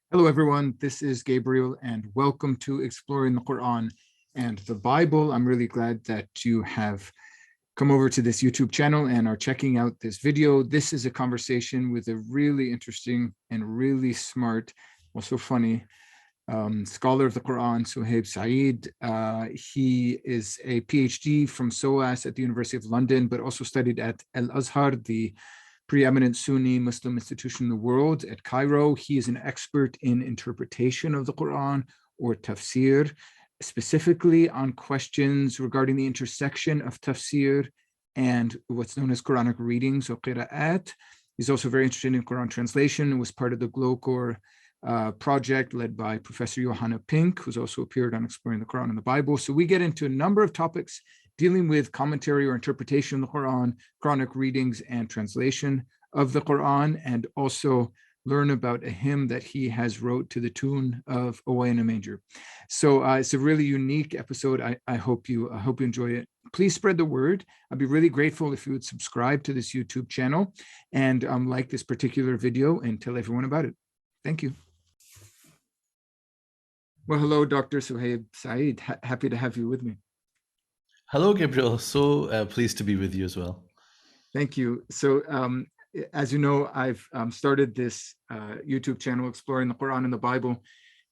Hello, everyone. This is Gabriel, and welcome to Exploring the Quran and the Bible. I'm really glad that you have come over to this YouTube channel and are checking out this video. This is a conversation with a really interesting and really smart, also funny, scholar of the Qur'an, Sohaib Saeed. He is a PhD from SOAS at the University of London, but also studied at Al-Azhar, the preeminent Sunni Muslim institution in the world at Cairo. He is an expert in interpretation of the Quran, or Tafsir, specifically on questions regarding the intersection of Tafsir and what's known as Quranic readings or Qira'at. He's also very interested in Quran translation, was part of the Global Qur'an Project led by Professor Johanna Pink, who's also appeared on Exploring the Quran and the Bible. So we get into a number of topics dealing with commentary or interpretation of the Quran, Quranic readings and translation of the Quran, and also learn about a hymn that he has wrote to the tune of Away in a Manger. So it's a really unique episode. I hope you enjoy it. Please spread the word. I'd be really grateful if you would subscribe to this YouTube channel and like this particular video and tell everyone about it. Thank you. Well, hello, Dr. Sohaib Saeed. Happy to have you with me. Hello, Gabriel. So pleased to be with you as well. Thank you. So as you know, I've started this YouTube channel, Exploring the Quran and the Bible,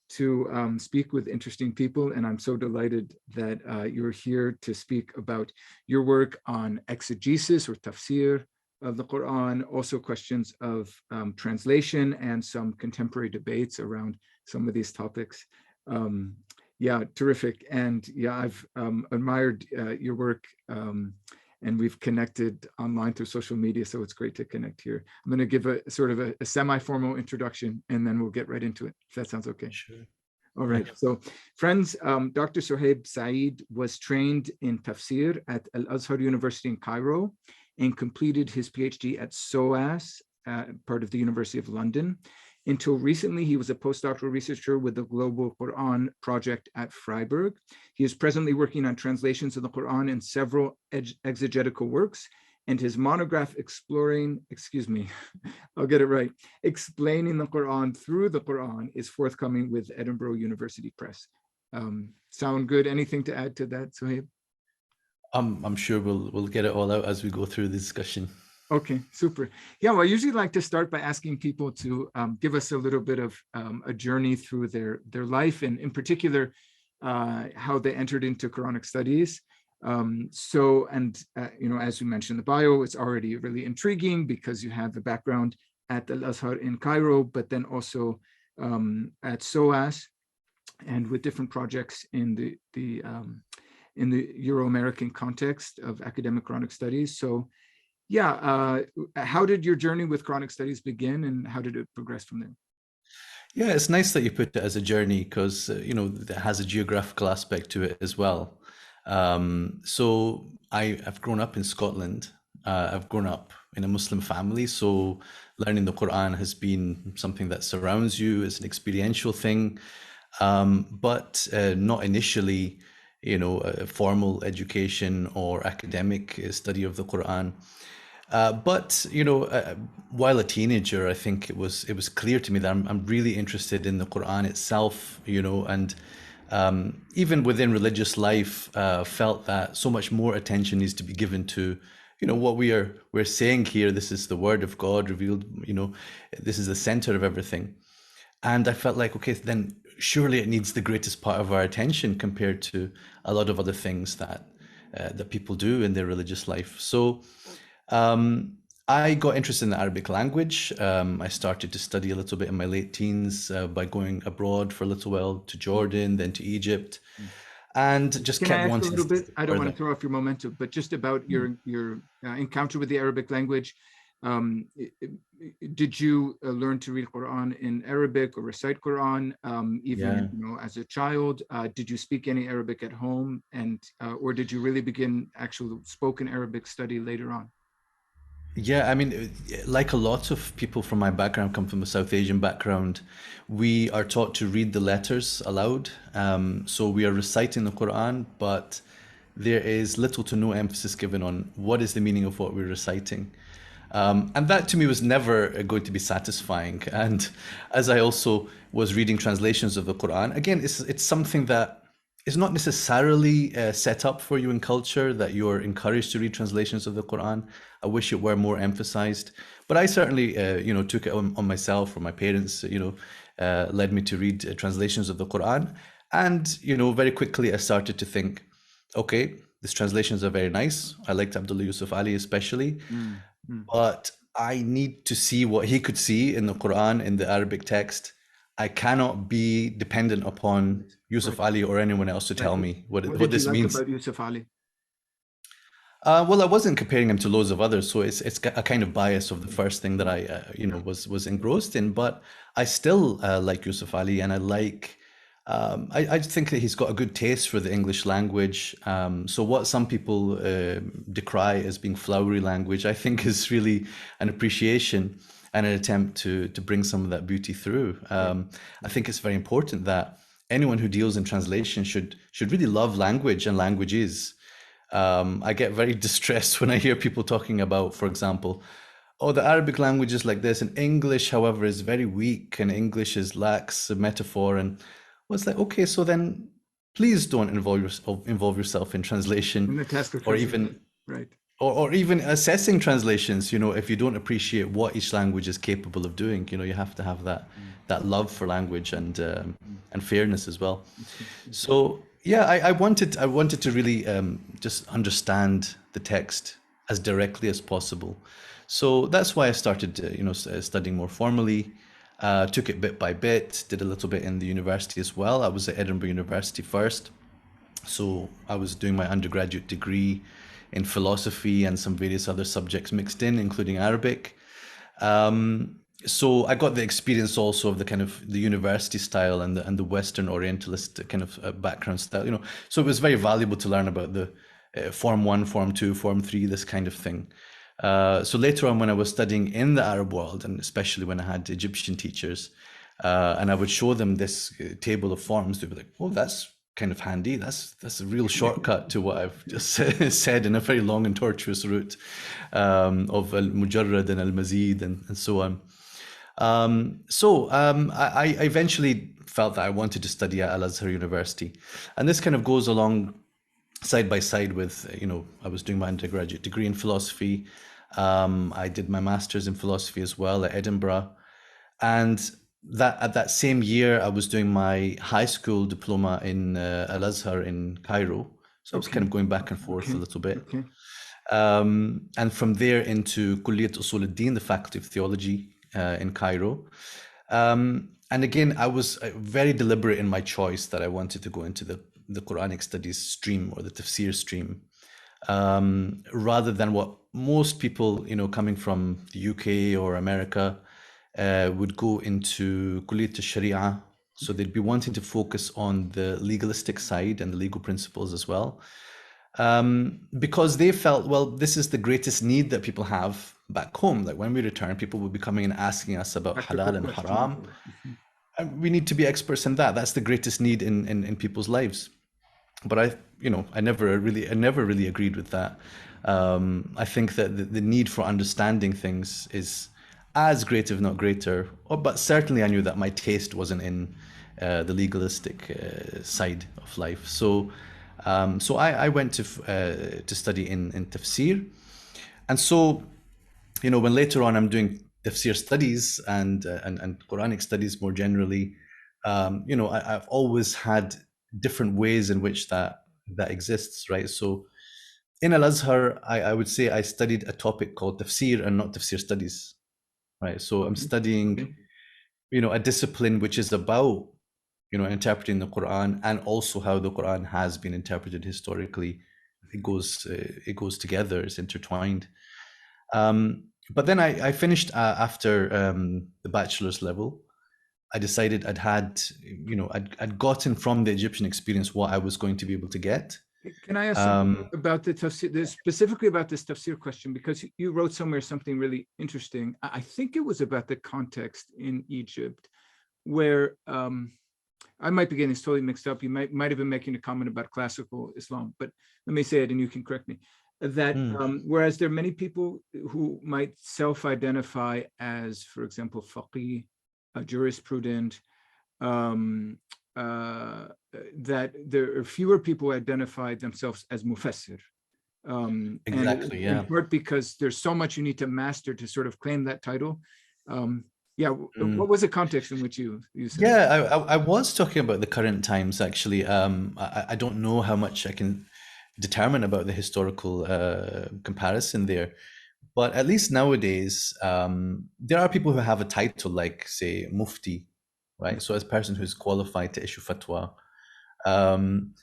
to speak with interesting people. And I'm so delighted that you're here to speak about your work on exegesis or tafsir of the Quran, also questions of translation and some contemporary debates around some of these topics. Yeah, terrific. And yeah, I've admired your work and we've connected online through social media. So it's great to connect here. I'm going to give a sort of a semi-formal introduction and then we'll get right into it, if that sounds okay. Sure. All right. So friends, Dr. Sohaib Saeed was trained in Tafsir at Al-Azhar University in Cairo and completed his PhD at SOAS, part of the University of London. Until recently, he was a postdoctoral researcher with the Global Qur'an Project at Freiburg. He is presently working on translations of the Quran in several exegetical works, and his monograph explaining the Quran through the Quran is forthcoming with Edinburgh University Press. Sound good? Anything to add to that, Sohaib? I'm sure we'll get it all out as we go through the discussion. Okay, super. Yeah, well, I usually like to start by asking people to give us a little bit of a journey through their life, and in particular, how they entered into Quranic studies. You know, as you mentioned, the bio, it's already really intriguing because you have the background at Al-Azhar in Cairo, but then also at SOAS, and with different projects in the Euro-American context of academic Quranic studies. So yeah, how did your journey with Quranic studies begin and how did it progress from there? Yeah, it's nice that you put it as a journey because, you know, it has a geographical aspect to it as well. So I've grown up in Scotland. I've grown up in a Muslim family. So learning the Quran has been something that surrounds you. It's an experiential thing, but not initially, you know, a formal education or academic study of the Quran. But you know, while a teenager, I think it was clear to me that I'm really interested in the Quran itself, you know, and even within religious life, felt that so much more attention needs to be given to, you know, what we're saying here. This is the word of God revealed, you know, this is the center of everything. And I felt like, okay, then surely it needs the greatest part of our attention compared to a lot of other things that people do in their religious life. So I got interested in the Arabic language. I started to study a little bit in my late teens by going abroad for a little while to Jordan, then to Egypt, and just Can I kept ask wanting a little bit? I don't want to further. throw off your momentum, but just about your encounter with the Arabic language. Did you learn to read Quran in Arabic or recite Quran even Yeah. you know, as a child? Did you speak any Arabic at home, and or did you really begin actual spoken Arabic study later on? Yeah, I mean, like a lot of people from my background, come from a South Asian background, we are taught to read the letters aloud. So we are reciting the Quran, but there is little to no emphasis given on what is the meaning of what we're reciting. And that to me was never going to be satisfying. And as I also was reading translations of the Quran, again, it's something that is not necessarily set up for you in culture, that you're encouraged to read translations of the Quran. I wish it were more emphasized, but I certainly, took it on myself, or my parents, led me to read translations of the Quran. And, very quickly I started to think, okay, these translations are very nice. I liked Abdullah Yusuf Ali especially, but I need to see what he could see in the Quran, in the Arabic text. I cannot be dependent upon Yusuf Ali or anyone else to tell me what did this you like means. about Yusuf Ali? Well, I wasn't comparing him to loads of others, so it's a kind of bias of the first thing that I was engrossed in. But I still like Yusuf Ali, and I like. I think that he's got a good taste for the English language. So what some people decry as being flowery language, I think is really an appreciation and an attempt to bring some of that beauty through. I think it's very important that anyone who deals in translation should really love language and languages. I get very distressed when I hear people talking about, for example, oh, the Arabic language is like this, and English, however, is very weak, and English lacks a metaphor. And well, it's like, okay, so then please don't involve yourself in translation, In the task of or translation. even Right. or even assessing translations. If you don't appreciate what each language is capable of doing, you have to have that love for language and fairness as well. So yeah, I wanted to really just understand the text as directly as possible. So that's why I started studying more formally. Took it bit by bit, did a little bit in the university as well. I was at Edinburgh University first. So I was doing my undergraduate degree in philosophy and some various other subjects mixed in, including Arabic. So I got the experience also of the kind of the university style and the Western Orientalist kind of background style. So it was very valuable to learn about the Form 1, Form 2, Form 3, this kind of thing. So later on, when I was studying in the Arab world, and especially when I had Egyptian teachers, and I would show them this table of forms, they'd be like, "Oh, that's kind of handy. That's a real shortcut to what I've just said in a very long and tortuous route of al-mujarrad and al-mazid and so on." I eventually felt that I wanted to study at Al-Azhar University, and this kind of goes along side by side with, I was doing my undergraduate degree in philosophy. I did my master's in philosophy as well at Edinburgh. And that at that same year, I was doing my high school diploma in Al-Azhar in Cairo. So I was kind of going back and forth a little bit. And from there into Kulliyat Usul al-Din, the Faculty of Theology in Cairo. And again, I was very deliberate in my choice that I wanted to go into the Quranic studies stream, or the Tafsir stream, rather than what most people, coming from the UK or America, would go into Kulliyat al-Sharia. So they'd be wanting to focus on the legalistic side and the legal principles as well. Because they felt, well, this is the greatest need that people have back home. Like when we return, people will be coming and asking us about halal and haram. And we need to be experts in that. That's the greatest need in people's lives. But I never really agreed with that. I think that the need for understanding things is as great, if not greater. But certainly I knew that my taste wasn't in the legalistic side of life. So I went to study in Tafsir. And so, when later on I'm doing Tafsir studies and Quranic studies more generally, I've always had different ways in which that exists, right? So in Al-Azhar, I would say I studied a topic called Tafsir and not Tafsir studies, right? So I'm studying, a discipline which is about, interpreting the Quran, and also how the Quran has been interpreted historically. It goes together, it's intertwined. But then I finished after the bachelor's level. I decided I'd gotten from the Egyptian experience what I was going to be able to get. Can I ask something about the tafsir, specifically about this tafsir question, because you wrote somewhere something really interesting. I think it was about the context in Egypt, where I might be getting this totally mixed up. You might have been making a comment about classical Islam, but let me say it and you can correct me. that Mm. whereas there are many people who might self-identify as, for example, faqih, a jurisprudent, um, that there are fewer people who identify themselves as mufassir. And Exactly, in yeah. part because there's so much you need to master to sort of claim that title. Yeah, Mm. what was the context in which you said that? Yeah, I was talking about the current times actually. I don't know how much I can determine about the historical comparison there, but at least nowadays, there are people who have a title like, say, Mufti, right? So as a person who's qualified to issue fatwa. Um,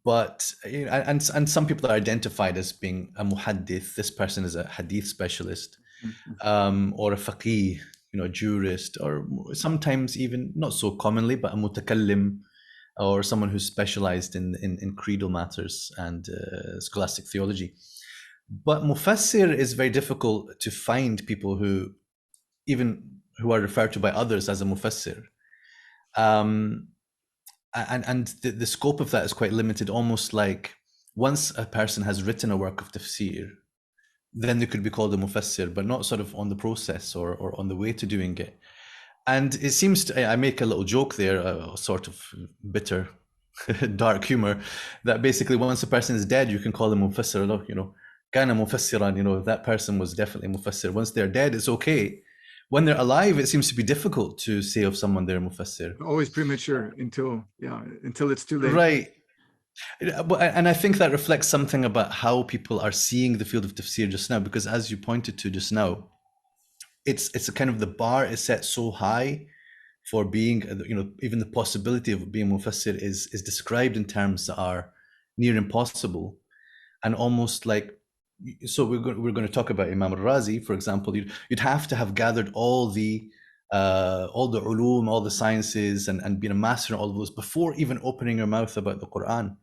but you know, and some people are identified as being a muhaddith. This person is a hadith specialist, Mhm. or a faqih, you know, a jurist, or sometimes even not so commonly, but a mutakallim, or someone who's specialized in creedal matters and scholastic theology. But mufassir is very difficult to find people who even who are referred to by others as a mufassir. Um, and the scope of that is quite limited, almost like once a person has written a work of tafsir, then they could be called a mufassir, but not sort of on the process or on the way to doing it. And it seems to, I make a little joke there, a sort of bitter, dark humor, that basically once a person is dead, you can call them mufassir. Look, you know, kana mufassiran, you know, that person was definitely mufassir. Once they're dead, it's okay. When they're alive, it seems to be difficult to say of someone they're mufassir. Always premature until it's too late. Right. And I think that reflects something about how people are seeing the field of tafsir just now, because as you pointed to just now, it's a kind of the bar is set so high for being, you know, even the possibility of being mufassir is described in terms that are near impossible, and almost like, so we're going to talk about Imam al-Razi, for example. You'd have to have gathered all the ulum, all the sciences, and been a master in all of those before even opening your mouth about the Quran.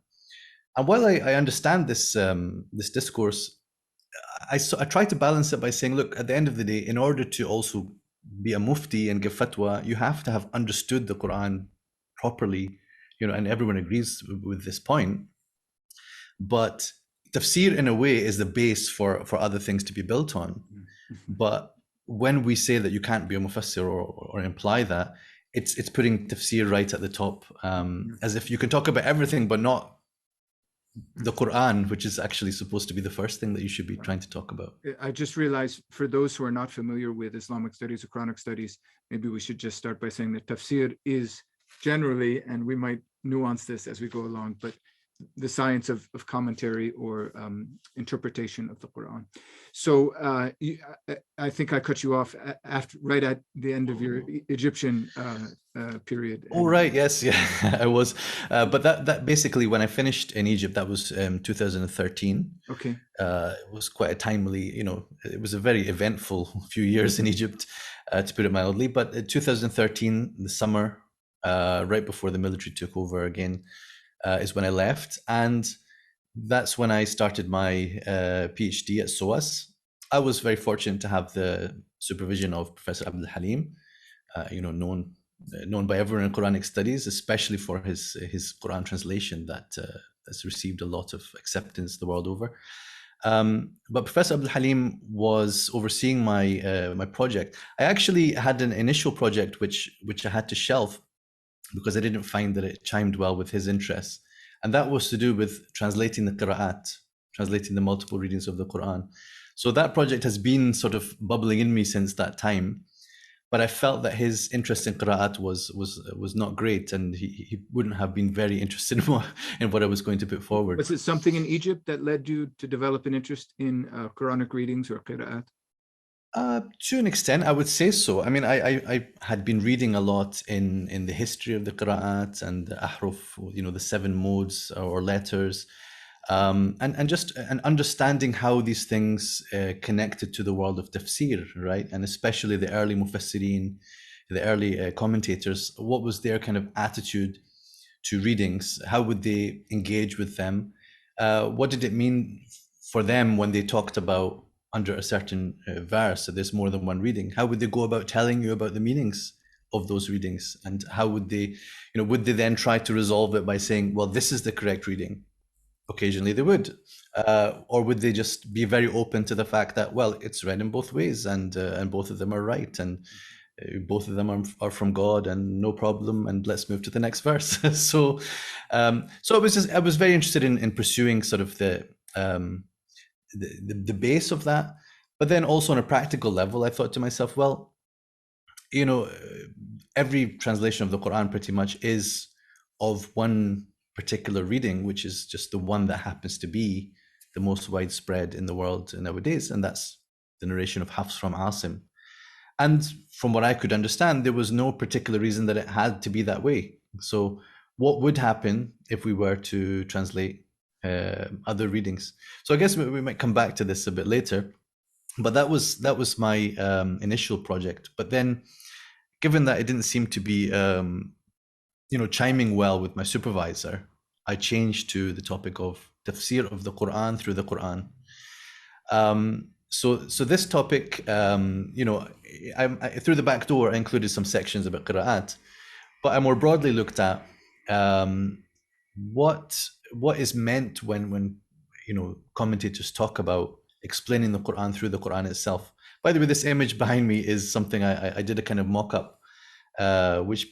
And while I understand this this discourse, I try to balance it by saying, look, at the end of the day, in order to also be a mufti and give fatwa, you have to have understood the Quran properly, you know, and everyone agrees with this point. But tafsir, in a way, is the base for other things to be built on. But when we say that you can't be a mufassir or imply that, it's putting tafsir right at the top, as if you can talk about everything, but not the Quran, which is actually supposed to be the first thing that you should be trying to talk about. I just realized, for those who are not familiar with Islamic studies or Quranic studies, maybe we should just start by saying that tafsir is generally, and we might nuance this as we go along, but the science of commentary or interpretation of the Quran. So I think I cut you off right at the end of your Egyptian period. Oh, right. Yes. Yeah, I was. But that basically, when I finished in Egypt, that was 2013. Okay. It was quite a timely, you know, it was a very eventful few years in Egypt, to put it mildly. But 2013, the summer, right before the military took over again, is when I left. And that's when I started my Ph.D. at SOAS. I was very fortunate to have the supervision of Professor Abdul Halim, you know, known by everyone in Quranic studies, especially for his Quran translation that has received a lot of acceptance the world over. But Professor Abdul Halim was overseeing my project. I actually had an initial project which I had to shelve because I didn't find that it chimed well with his interests, and that was to do with translating the qira'at, translating the multiple readings of the Quran. So that project has been sort of bubbling in me since that time. But I felt that his interest in qira'at was not great, and he wouldn't have been very interested in what I was going to put forward. Was it something in Egypt that led you to develop an interest in Quranic readings or qira'at? To an extent, I would say so. I mean, I had been reading a lot in the history of the qira'at and the ahruf, you know, the 7 modes or letters, and just an understanding how these things connected to the world of tafsir, right? And especially the early mufassirin, the early commentators. What was their kind of attitude to readings? How would they engage with them? What did it mean for them when they talked about under a certain verse, so there's more than one reading? How would they go about telling you about the meanings of those readings? And how would they, you know, would they then try to resolve it by saying, well, this is the correct reading? occasionally they would. Or would they just be very open to the fact that, well, it's read in both ways, and both of them are right, and both of them are from God, and no problem, and let's move to the next verse. So I was very interested in pursuing sort of the base of that. But then also on a practical level, I thought to myself, well, you know, every translation of the Quran pretty much is of one particular reading, which is just the one that happens to be the most widespread in the world nowadays, and that's the narration of Hafs from Asim. And from what I could understand, there was no particular reason that it had to be that way. So what would happen if we were to translate other readings? So I guess we might come back to this a bit later, but that was my initial project. But then, given that it didn't seem to be chiming well with my supervisor, I changed to the topic of tafsir of the Quran through the Quran. So this topic, I through the back door, I included some sections about qira'at, but I more broadly looked at what is meant when commentators talk about explaining the Quran through the Quran itself. By the way, this image behind me is something I did a kind of mock-up, which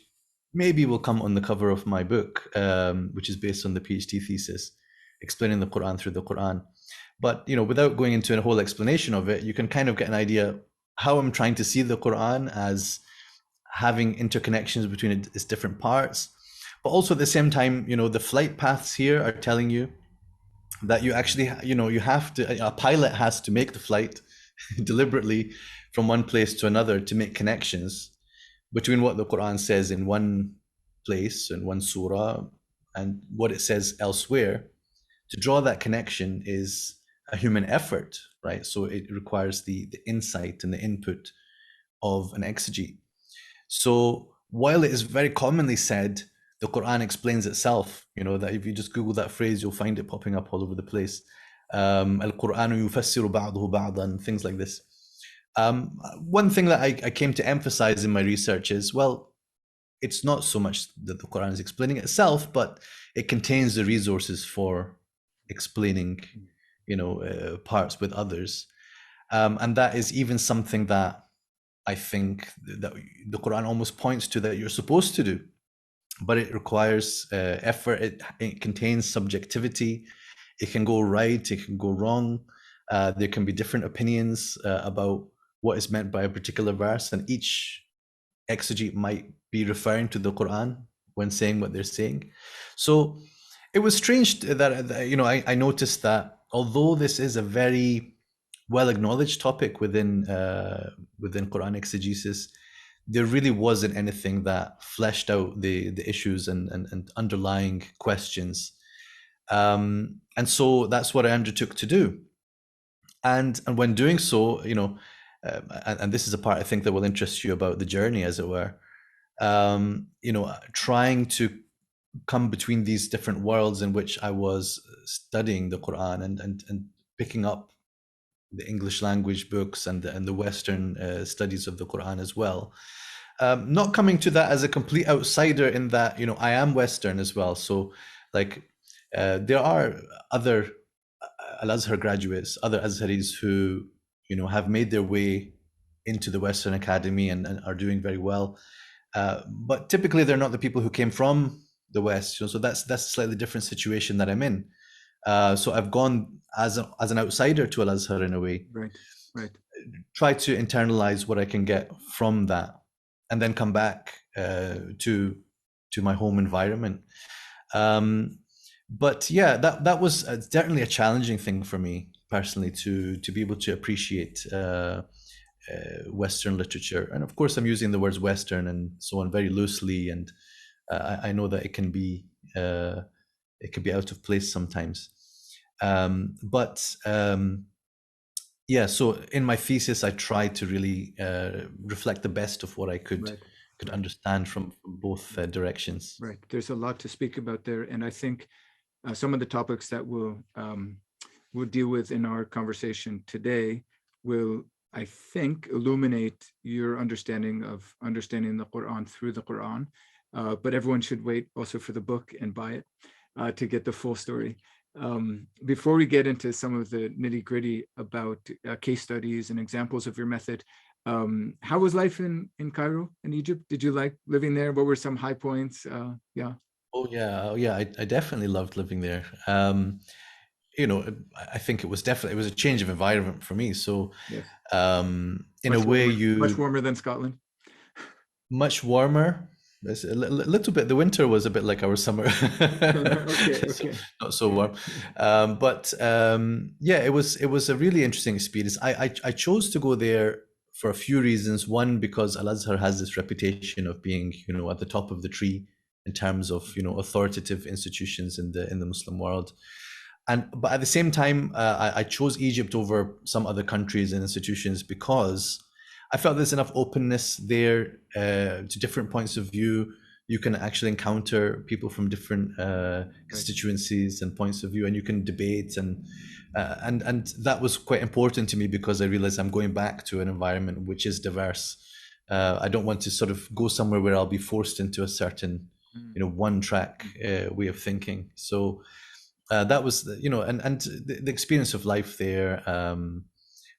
maybe will come on the cover of my book, which is based on the Ph.D. thesis, explaining the Quran through the Quran. But without going into a whole explanation of it, you can kind of get an idea how I'm trying to see the Quran as having interconnections between its different parts. But also at the same time, the flight paths here are telling you that you actually, you have to, a pilot has to make the flight deliberately from one place to another to make connections between what the Quran says in one place, in one surah, and what it says elsewhere. To draw that connection is a human effort, right? So it requires the insight and the input of an exegete. So while it is very commonly said, the Quran explains itself, that if you just Google that phrase, you'll find it popping up all over the place. Al-Qur'anu yufassiru ba'dahu ba'dan, things like this. One thing that I came to emphasize in my research is, well, it's not so much that the Quran is explaining itself, but it contains the resources for explaining, parts with others. And that is even something that I think that the Quran almost points to that you're supposed to do, but it requires effort. It contains subjectivity. It can go right, it can go wrong. There can be different opinions about what is meant by a particular verse, and each exegete might be referring to the Quran when saying what they're saying. So it was strange that I noticed that although this is a very well acknowledged topic within Quran exegesis, there really wasn't anything that fleshed out the issues and underlying questions. And so that's what I undertook to do. And when doing so, and this is a part I think that will interest you about the journey, as it were, trying to come between these different worlds in which I was studying the Quran and picking up the English language books and the Western studies of the Quran as well. Not coming to that as a complete outsider in that, I am Western as well. So there are other Al-Azhar graduates, other Azharis who, have made their way into the Western Academy and are doing very well. But typically they're not the people who came from the West. So that's a slightly different situation that I'm in. So I've gone as an outsider to Al-Azhar in a way. Right. Try to internalize what I can get from that, and then come back to my home environment. But yeah, that was certainly a challenging thing for me personally to be able to appreciate Western literature. And of course, I'm using the words Western and so on very loosely, and I know that it can be out of place sometimes. Yeah, so in my thesis, I tried to really reflect the best of what I could understand from both directions. Right. There's a lot to speak about there, and I think some of the topics that we'll deal with in our conversation today will, I think, illuminate your understanding of understanding the Quran through the Quran. But everyone should wait also for the book and buy it to get the full story. Before we get into some of the nitty gritty about case studies and examples of your method, how was life in Cairo, in Egypt? Did you like living there? What were some high points? Yeah. Oh yeah, I definitely loved living there. You know, I think it was a change of environment for me. So, Yes. in a way, Much warmer than Scotland. much warmer. It's a little bit. The winter was a bit like our summer, Okay, so okay. not so warm. But yeah, it was a really interesting experience. I chose to go there for a few reasons. One, because Al-Azhar has this reputation of being, you know, at the top of the tree in terms of, you know, authoritative institutions in the Muslim world. But at the same time, I chose Egypt over some other countries and institutions because I felt there's enough openness there to different points of view. You can actually encounter people from different constituencies and points of view, and you can debate, and that was quite important to me because I realized I'm going back to an environment which is diverse. I don't want to sort of go somewhere where I'll be forced into a certain, you know, one track way of thinking. So that was, you know, and the experience of life there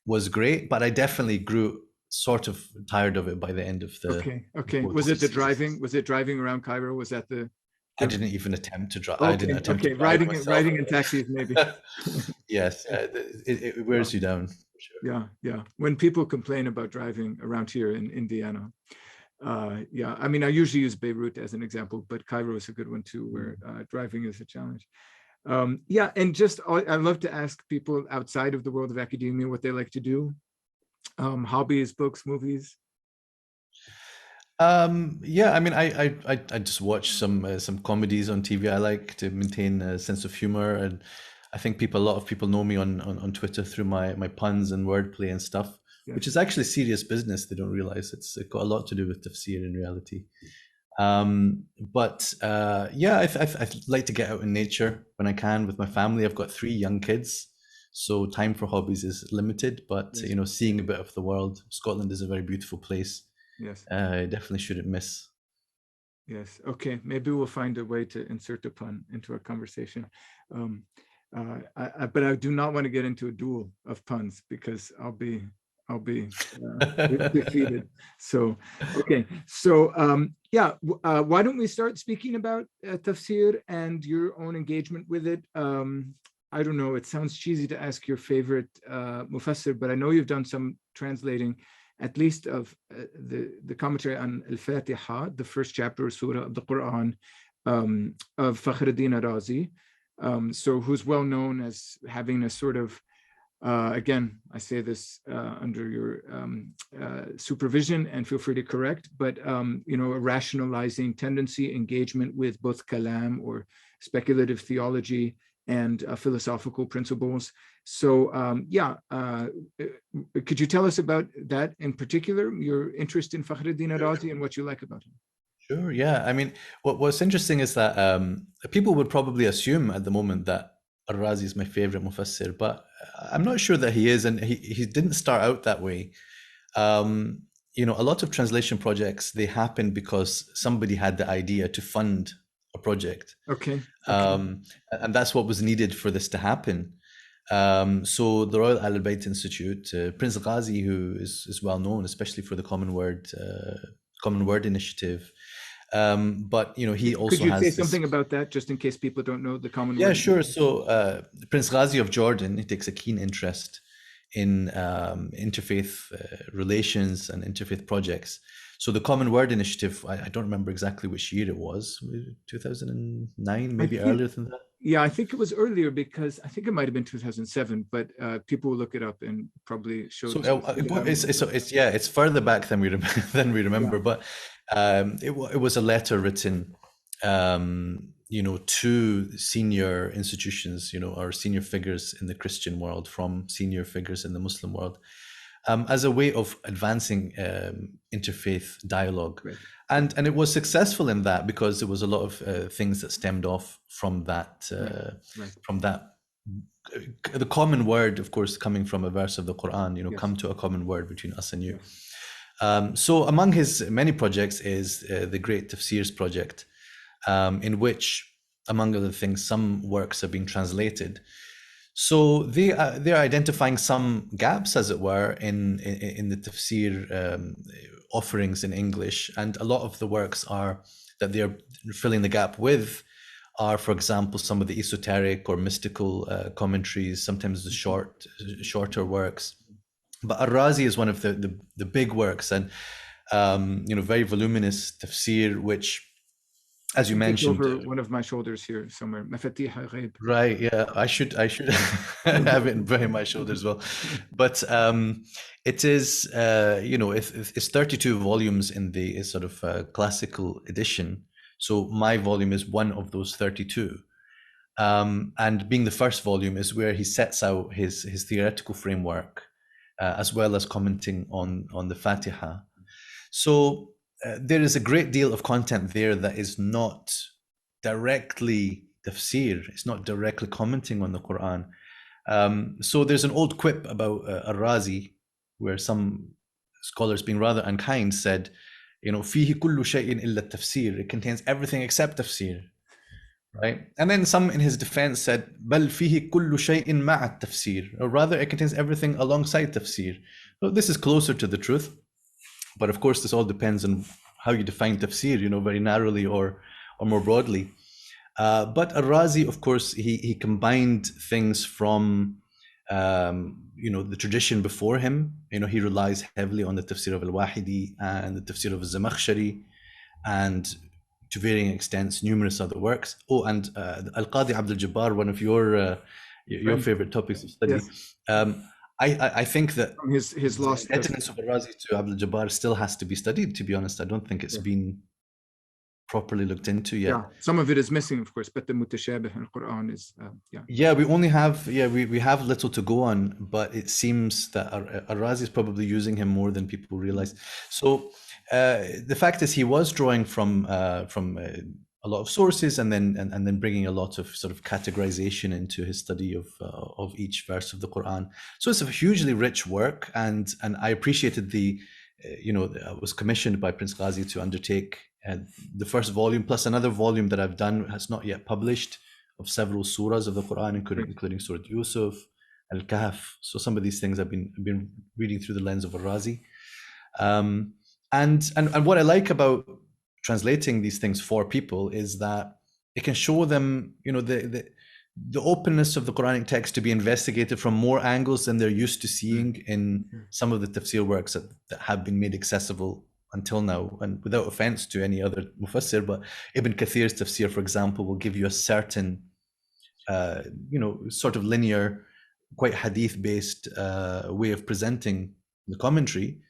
was great, but I definitely grew sort of tired of it by the end of the. Okay. Was it the driving? Was it driving around Cairo? Was that the? I didn't even attempt to drive. I Okay, didn't attempt okay. to drive myself. Riding in taxis, maybe. Yes, it wears you down. For sure. Yeah. When people complain about driving around here in Indiana, yeah, I mean, I usually use Beirut as an example, but Cairo is a good one too, where driving is a challenge. Yeah, and just I love to ask people outside of the world of academia what they like to do. Hobbies, books, movies. Yeah, I mean, I just watch some comedies on TV. I like to maintain a sense of humor, and I think a lot of people know me on Twitter through my puns and wordplay and stuff, Yes. which is actually serious business. They don't realize it's got a lot to do with tafsir in reality. But yeah, I like to get out in nature when I can with my family. I've got 3 young kids, so time for hobbies is limited. But Yes. you know, seeing a bit of the world. Scotland is a very beautiful place. Yes. I definitely shouldn't miss. Yes. Okay. Maybe we'll find a way to insert a pun into our conversation. But I do not want to get into a duel of puns because I'll be defeated. So, okay. So, yeah, why don't we start speaking about tafsir and your own engagement with it? I don't know, it sounds cheesy to ask your favorite mufassir, but I know you've done some translating, at least of the commentary on Al-Fatiha, the first chapter or surah of the Quran, of Fakhruddin Razi, so who's well known as having a sort of, again, I say this under your supervision, and feel free to correct, but you know, a rationalizing tendency, engagement with both kalam or speculative theology and philosophical principles. So yeah, could you tell us about that in particular, your interest in Fakhruddin Razi and what you like about him? Sure, yeah. I mean, what's interesting is that people would probably assume at the moment that Al-Razi is my favorite mufassir, but I'm not sure that he is, and he didn't start out that way. You know, a lot of translation projects, they happen because somebody had the idea to fund a project. Okay. And that's what was needed for this to happen. So the Royal Ahl Bayt Institute, Prince Ghazi, who is well known, especially for the Common Word Initiative. But you know, he also could you has say something about that, just in case people don't know the Common Word? Yeah, sure. So Prince Ghazi of Jordan, he takes a keen interest in interfaith relations and interfaith projects. So the Common Word Initiative, I don't remember exactly which year it was, 2009, maybe earlier than that. Yeah, I think it was earlier because I think it might have been 2007, but people will look it up and probably show. So it's further back than we remember, yeah. But it was a letter written, you know, to senior institutions, you know, or senior figures in the Christian world from senior figures in the Muslim world, as a way of advancing interfaith dialogue. Right. And it was successful in that because there was a lot of things that stemmed off from that, the common word, of course, coming from a verse of the Quran, you know, yes. Come to a common word between us and you. Yes. So among his many projects is the Great Tafsirs Project, in which among other things, some works have been translated. So they're identifying some gaps, as it were, in the tafsir offerings in English, and a lot of the works that they're filling the gap with are, for example, some of the esoteric or mystical commentaries, sometimes the shorter works. But Ar-Razi is one of the big works, and very voluminous tafsir, which, as you mentioned, over one of my shoulders here somewhere. Mafatih al-Ghaib. right? Yeah, I should have it behind my shoulder as well. But it is, it's 32 volumes in the sort of classical edition. So my volume is one of those 32. And being the first volume is where he sets out his theoretical framework, as well as commenting on the Fatiha. So there is a great deal of content there that is not directly tafsir. It's not directly commenting on the Quran. So there's an old quip about Ar-Razi, where some scholars, being rather unkind, said, فيه كل شيء إلا التفسير. It contains everything except tafsir. Right? And then some in his defense said, بل فيه كل شيء مع التفسير. Or rather, it contains everything alongside tafsir. So this is closer to the truth. But of course, this all depends on how you define tafsir, very narrowly or more broadly. But Ar-Razi, of course, he combined things from, the tradition before him. He relies heavily on the tafsir of Al-Wahidi and the tafsir of Al-Zamakhshari, and to varying extents, numerous other works. Oh, and Al-Qadi Abdul Jabbar, one of your favorite topics of study. Yes. I think that his lost indebtedness of Ar-Razi to Abdul Jabbar still has to be studied, to be honest. I don't think it's been properly looked into yet. Yeah, some of it is missing, of course, but the mutashabih in Quran is, Yeah, we only have, we have little to go on, but it seems that Ar-Razi is probably using him more than people realize. So the fact is, he was drawing from a lot of sources, and then bringing a lot of sort of categorization into his study of each verse of the Quran. So it's a hugely rich work, and I appreciated I was commissioned by Prince Ghazi to undertake the first volume, plus another volume that I've done has not yet published, of several surahs of the Quran, including Surah Yusuf, Al-Kahf. So some of these things I've been reading through the lens of Ar-Razi. And what I like about translating these things for people is that it can show them, the openness of the Quranic text to be investigated from more angles than they're used to seeing in some of the tafsir works that have been made accessible until now. And without offense to any other mufassir, but Ibn Kathir's tafsir, for example, will give you a certain, sort of linear, quite hadith-based way of presenting the commentary,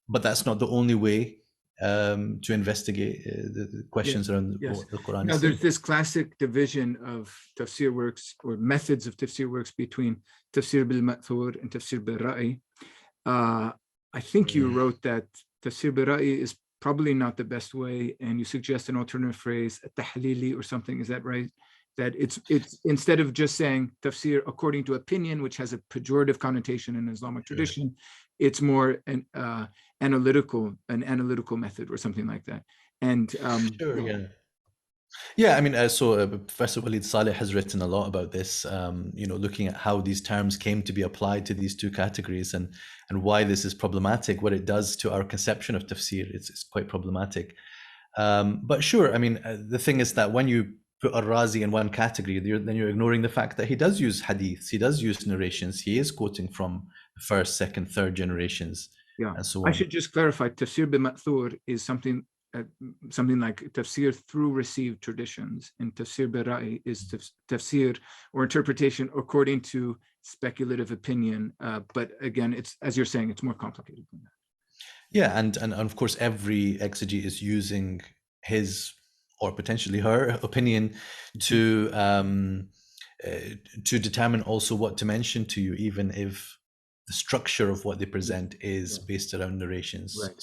but that's not the only way to investigate the questions around the Quran. Now, there's this classic division of tafsir works, or methods of tafsir works, between tafsir bil-ma'thur and tafsir bil-ra'i. I think you wrote that tafsir bil-ra'i is probably not the best way, and you suggest an alternative phrase, tahlili or something. Is that right? That it's instead of just saying tafsir according to opinion, which has a pejorative connotation in Islamic tradition, it's more an analytical method or something like that. And I mean, so Professor Walid Saleh has written a lot about this, looking at how these terms came to be applied to these two categories, and why this is problematic, what it does to our conception of tafsir. It's quite problematic. But sure, I mean, the thing is that when you put Ar-Razi in one category, then you're ignoring the fact that he does use hadiths, he does use narrations, he is quoting from the first, second, third generations, and so on. I should just clarify, tafsir bil-ma'thur is something like tafsir through received traditions, and tafsir bil-ra'i is tafsir or interpretation according to speculative opinion. But again, it's, as you're saying, it's more complicated than that. Yeah, and of course, every exegete is using his or potentially her opinion to determine also what to mention to you, even if the structure of what they present is based around narrations. Right.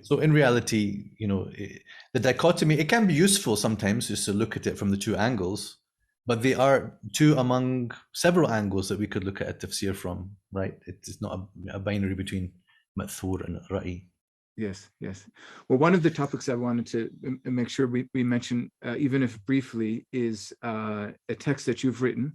So in reality, the dichotomy, it can be useful sometimes just to look at it from the two angles, but they are two among several angles that we could look at tafsir from, right? It's not a binary between ma'thur and ra'i. Yes, yes. Well, one of the topics I wanted to make sure we mention, even if briefly, is a text that you've written,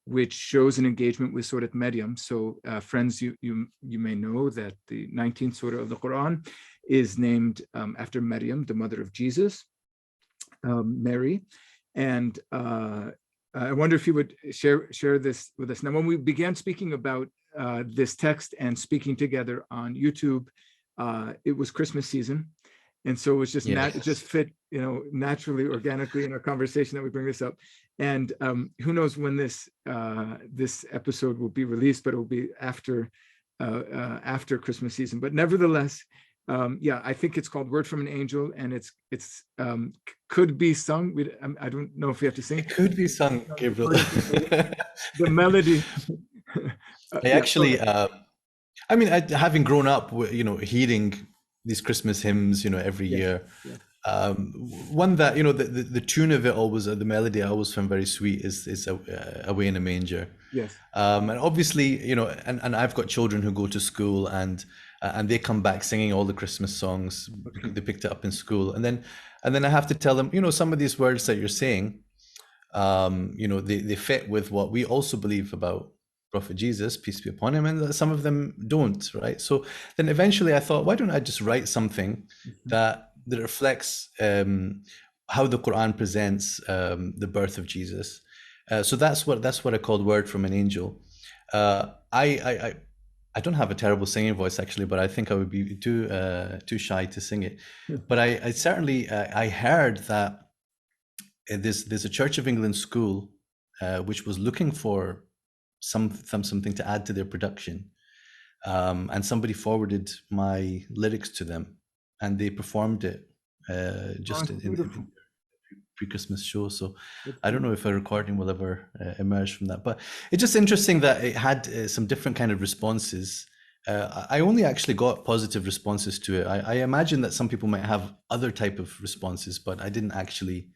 which shows an engagement with Surah Maryam. So friends, you may know that the 19th Surah of the Quran is named after Maryam, the mother of Jesus, Mary. And I wonder if you would share this with us. Now, when we began speaking about this text and speaking together on YouTube, it was Christmas season. And so it was just it just fit, naturally, organically in our conversation that we bring this up. And who knows when this this episode will be released, but it will be after Christmas season. But nevertheless, yeah, I think it's called "Word from an Angel," and it's could be sung. I don't know if we have to sing. It could be sung, Gabriel. The melody. I actually, I mean, having grown up, hearing these Christmas hymns, every year. Yeah. One that, the tune of it always, the melody I always found very sweet is Away in a Manger. Yes. And obviously, and I've got children who go to school and they come back singing all the Christmas songs. Okay. They picked it up in school. And then I have to tell them, some of these words that you're saying, they fit with what we also believe about Prophet Jesus, peace be upon him, and some of them don't, right? So then eventually I thought, why don't I just write something that reflects how the Quran presents the birth of Jesus. So that's what I called Word from an Angel. I don't have a terrible singing voice actually, but I think I would be too shy to sing it. But I certainly I heard that there's a Church of England school which was looking for something to add to their production, and somebody forwarded my lyrics to them, and they performed it just in the pre-Christmas show. So I don't know if a recording will ever emerge from that, but it's just interesting that it had some different kind of responses. I only actually got positive responses to it. I imagine that some people might have other type of responses, but I didn't actually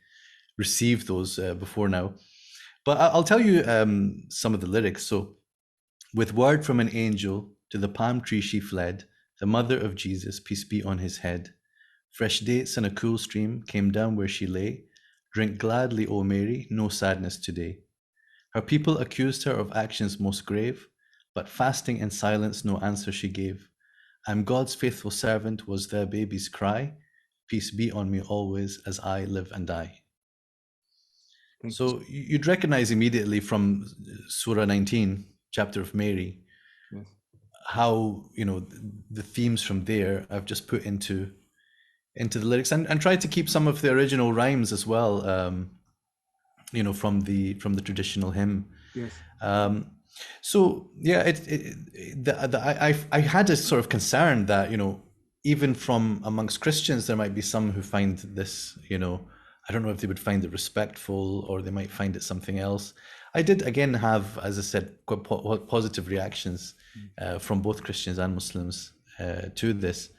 receive those before now. But I'll tell you some of the lyrics. So, with word from an angel, to the palm tree she fled, the mother of Jesus, peace be on his head. Fresh dates and a cool stream came down where she lay. Drink gladly, O Mary, no sadness today. Her people accused her of actions most grave, but fasting and silence no answer she gave. I'm God's faithful servant was their baby's cry. Peace be on me always as I live and die. So you'd recognize immediately from Surah 19, chapter of Mary, yes, how, the themes from there I've just put into the lyrics and tried to keep some of the original rhymes as well, from the traditional hymn. Yes. So yeah, I had a sort of concern that, even from amongst Christians, there might be some who find this, I don't know if they would find it respectful or they might find it something else. I did again have, as I said, quite positive reactions from both Christians and Muslims to this.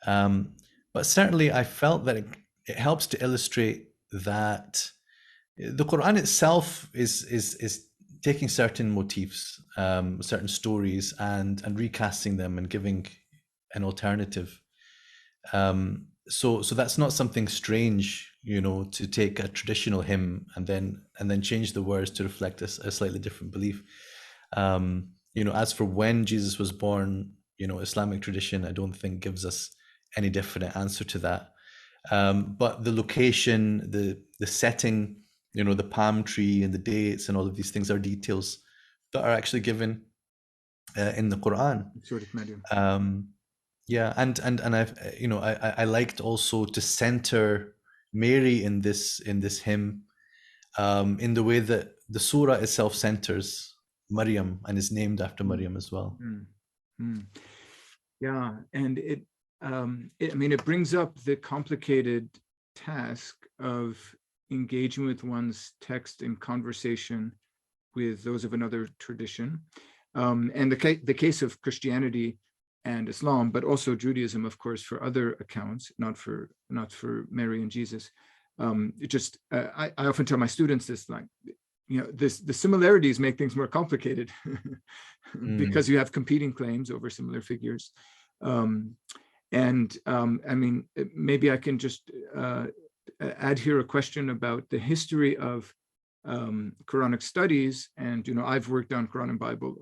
But certainly I felt that it helps to illustrate that the Quran itself is taking certain motifs, certain stories and recasting them and giving an alternative. So that's not something strange, to take a traditional hymn and then change the words to reflect a slightly different belief. As for when Jesus was born, Islamic tradition, I don't think gives us any definite answer to that. But the location, the setting, the palm tree and the dates and all of these things are details that are actually given in the Quran. Yeah, and I've I liked also to center Mary in this hymn, in the way that the surah itself centers Maryam and is named after Maryam as well. Yeah, and it brings up the complicated task of engaging with one's text in conversation with those of another tradition, and the case of Christianity and Islam, but also Judaism, of course, for other accounts, not for Mary and Jesus. I often tell my students this, like, the similarities make things more complicated because you have competing claims over similar figures. And I mean, maybe I can just add here a question about the history of Quranic studies. And, you know, I've worked on Quran and Bible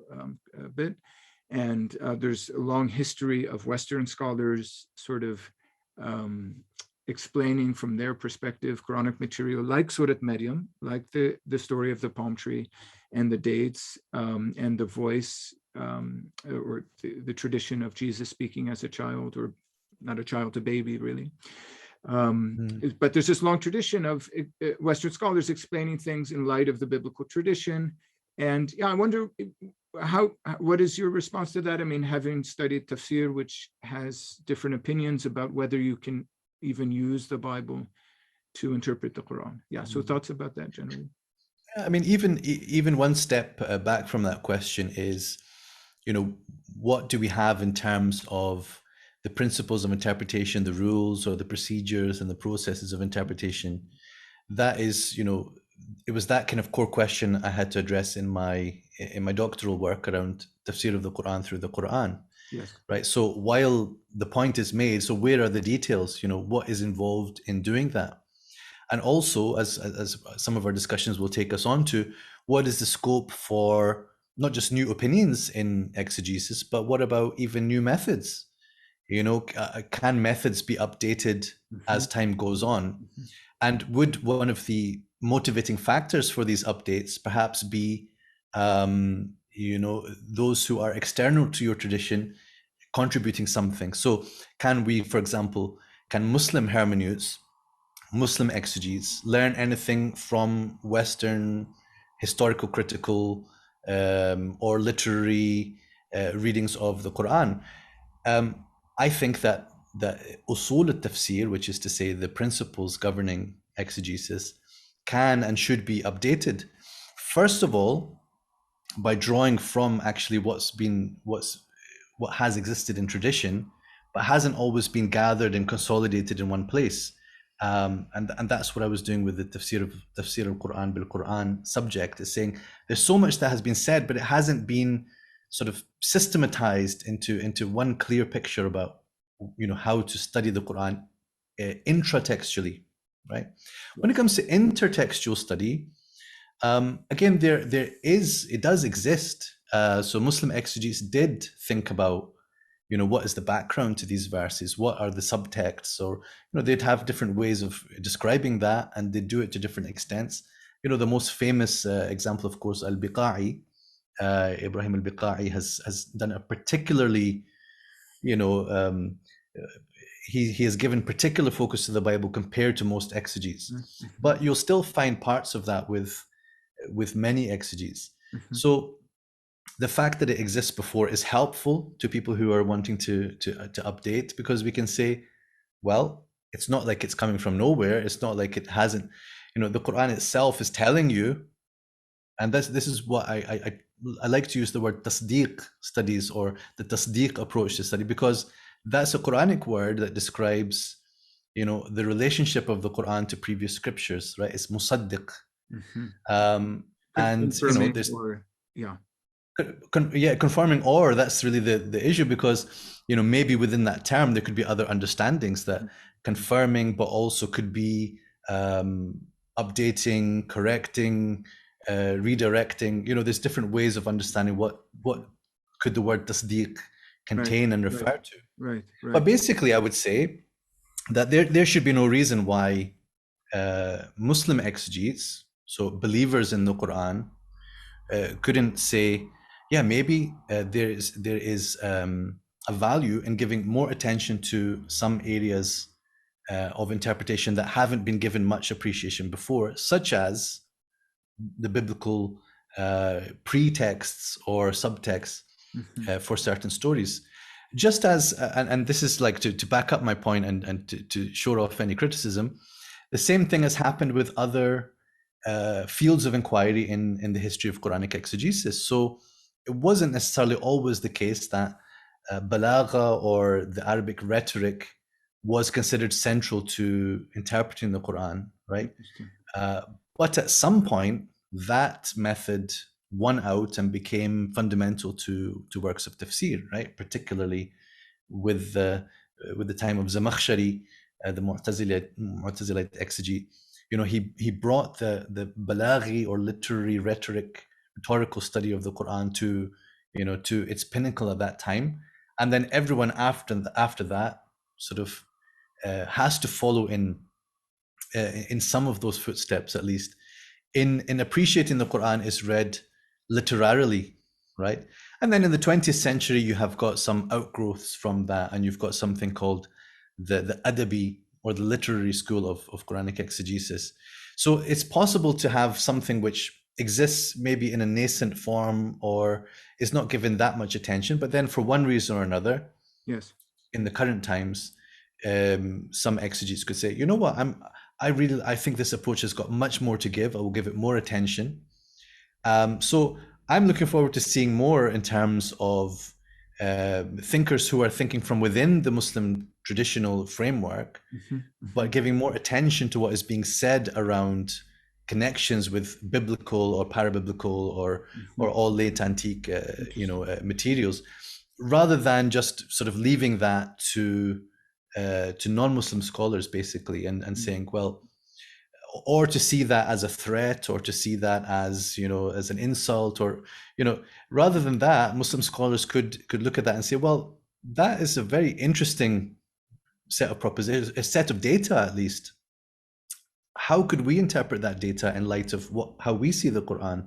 a bit, and there's a long history of Western scholars sort of explaining from their perspective Quranic material, like Surat Maryam, like the story of the palm tree and the dates and the voice or the tradition of Jesus speaking as a child, or not a child, a baby, really. But there's this long tradition of Western scholars explaining things in light of the biblical tradition. And yeah, I wonder what is your response to that? I mean, having studied Tafsir, which has different opinions about whether you can even use the Bible to interpret the Quran. Yeah, so thoughts about that generally? I mean, even one step back from that question is, you know, what do we have in terms of the principles of interpretation, the rules or the procedures and the processes of interpretation? That is, you know, it was that kind of core question I had to address in my doctoral work around tafsir of the Quran through the Quran. Yes. Right. So while the point is made, so where are the details? You know, what is involved in doing that? And also, as some of our discussions will take us on to, what is the scope for not just new opinions in exegesis, but what about even new methods? You know, can methods be updated as time goes on? And would one of the motivating factors for these updates perhaps be, you know, those who are external to your tradition contributing something? So can we, for example, can Muslim hermeneutes, Muslim exegetes learn anything from Western historical, critical, or literary readings of the Quran? I think that the usul al-tafsir, which is to say the principles governing exegesis, can and should be updated. First of all, by drawing from actually what has existed in tradition, but hasn't always been gathered and consolidated in one place. And that's what I was doing with the tafsir al-Quran bil-Quran subject, is saying there's so much that has been said, but it hasn't been sort of systematized into one clear picture about, you know, how to study the Quran intratextually, right? When it comes to intertextual study, again, it does exist. So Muslim exegetes did think about, you know, what is the background to these verses? What are the subtexts? Or, you know, they'd have different ways of describing that, and they do it to different extents. You know, the most famous example, of course, Al-Biqa'i, Ibrahim Al-Biqa'i has done a particularly, you know, he has given particular focus to the Bible compared to most exegetes. But you'll still find parts of that with many exegetes. So the fact that it exists before is helpful to people who are wanting to update, because we can say, well, it's not like it's coming from nowhere. It's not like it hasn't, you know, the Quran itself is telling you, and this is what I like to use the word tasdeeq studies, or the tasdeeq approach to study, because that's a Quranic word that describes, you know, the relationship of the Quran to previous scriptures, right? It's musaddiq. And you know, there's conforming, or that's really the issue, because, you know, maybe within that term there could be other understandings, that confirming, but also could be updating, correcting, redirecting. You know, there's different ways of understanding what could the word tasdeeq contain and refer to. Right. But basically, I would say that there should be no reason why Muslim exegetes, so believers in the Quran, couldn't say, yeah, maybe there is a value in giving more attention to some areas of interpretation that haven't been given much appreciation before, such as the biblical pretexts or subtexts for certain stories. Just as, and this is like to back up my point and to shore off any criticism, the same thing has happened with other fields of inquiry in the history of Quranic exegesis. So it wasn't necessarily always the case that balagha or the Arabic rhetoric was considered central to interpreting the Quran, right? But at some point, that method won out and became fundamental to works of tafsir, right? Particularly with with the time of Zamakhshari, the Mu'tazilite exegete. He brought the balaghi or literary rhetorical study of the Quran to its pinnacle at that time, and then everyone after that sort of has to follow in some of those footsteps, at least in appreciating the Quran is read literarily, right? And then in the 20th century, you have got some outgrowths from that, and you've got something called the adabi, or the literary school of Quranic exegesis. So it's possible to have something which exists maybe in a nascent form or is not given that much attention, but then for one reason or another, yes, in the current times, some exegetes could say, you know what, I think this approach has got much more to give. I will give it more attention. So I'm looking forward to seeing more in terms of thinkers who are thinking from within the Muslim traditional framework, but giving more attention to what is being said around connections with biblical or parabiblical or all late antique materials, rather than just sort of leaving that to non-Muslim scholars, basically, and saying, well, or to see that as a threat, or to see that as as an insult, or rather than that, Muslim scholars could look at that and say, well, that is a very interesting set of propositions, a set of data, at least. How could we interpret that data in light of how we see the Quran?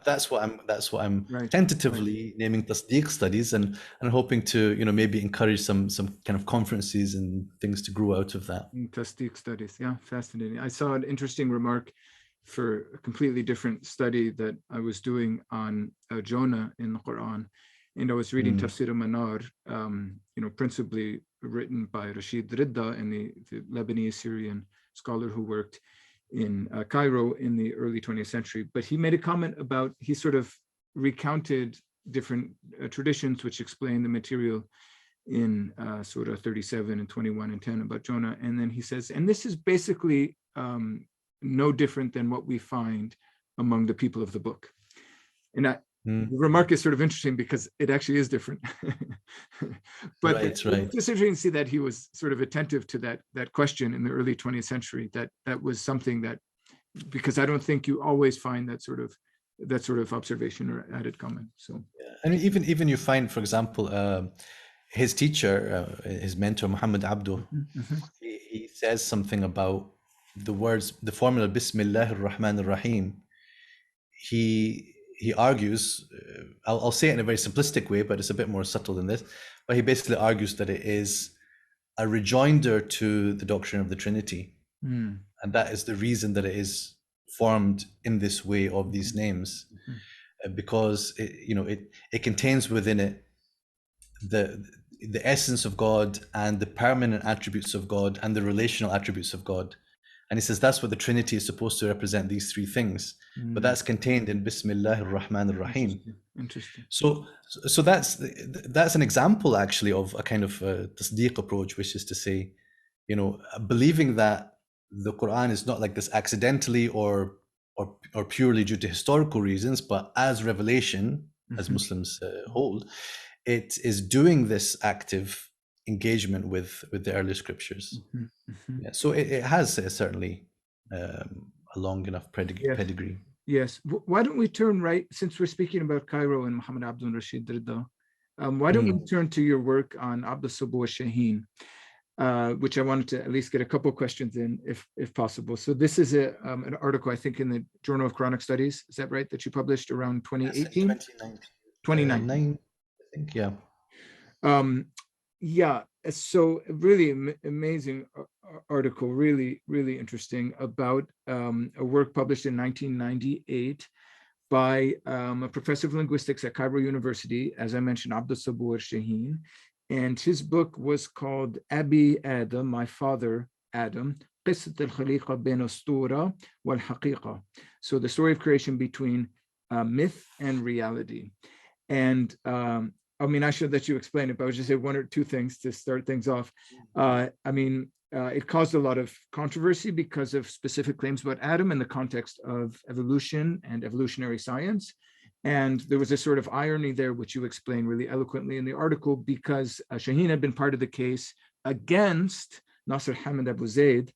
That's what I'm right, tentatively naming tasdeeq studies, and hoping to maybe encourage some kind of conferences and things to grow out of that. Tasdeeq studies, yeah, fascinating. I saw an interesting remark for a completely different study that I was doing on Jonah in the Quran, and I was reading Tafsir al-Manar, principally written by Rashid Ridda, and the Lebanese Syrian scholar who worked in Cairo in the early 20th century. But he made a comment about, he sort of recounted different traditions which explain the material in Surah 37 and 21 and 10 about Jonah. And then he says, and this is basically no different than what we find among the people of the book. And the remark is sort of interesting because it actually is different. But right. It's interesting to see that he was sort of attentive to that question in the early 20th century. That was something that, because I don't think you always find that sort of observation or added comment. So, and even you find, for example, his teacher, his mentor, Muhammad Abduh, he says something about the words, the formula Bismillah ar-Rahman ar-Rahim. He argues, I'll say it in a very simplistic way, but it's a bit more subtle than this, but he basically argues that it is a rejoinder to the doctrine of the Trinity. And that is the reason that it is formed in this way of these names, because it contains within it the essence of God and the permanent attributes of God and the relational attributes of God. And he says that's what the Trinity is supposed to represent, these three things. But that's contained in Bismillah ar-Rahman ar-Rahim. Interesting. So that's an example, actually, of a kind of tasdeeq approach, which is to say, believing that the Quran is not like this accidentally or purely due to historical reasons, but as revelation, as Muslims hold, it is doing this active engagement with the early scriptures. Yeah, so it has certainly a long enough pedigree. Yes. Why don't we turn right, since we're speaking about Cairo and Muhammad Abduh and Rashid Ridda, why don't we turn to your work on Abd al-Sabuh Shaheen, which I wanted to at least get a couple of questions in, if possible. So this is an article, I think, in the Journal of Quranic Studies. Is that right? That you published around 2018? 2019. I think, yeah. Yeah, so really amazing article, really, really interesting, about a work published in 1998 by a professor of linguistics at Cairo University, as I mentioned, Abd al-Sabuh Shaheen. And his book was called Abi Adam, My Father Adam, قصة الخليقة بين الأسطورة والحقيقة. So the story of creation between myth and reality. And I mean, I should let you explain it, but I would just say one or two things to start things off. It caused a lot of controversy because of specific claims about Adam in the context of evolution and evolutionary science. And there was a sort of irony there, which you explain really eloquently in the article, because Shaheen had been part of the case against Nasser Hamid Abu Zaid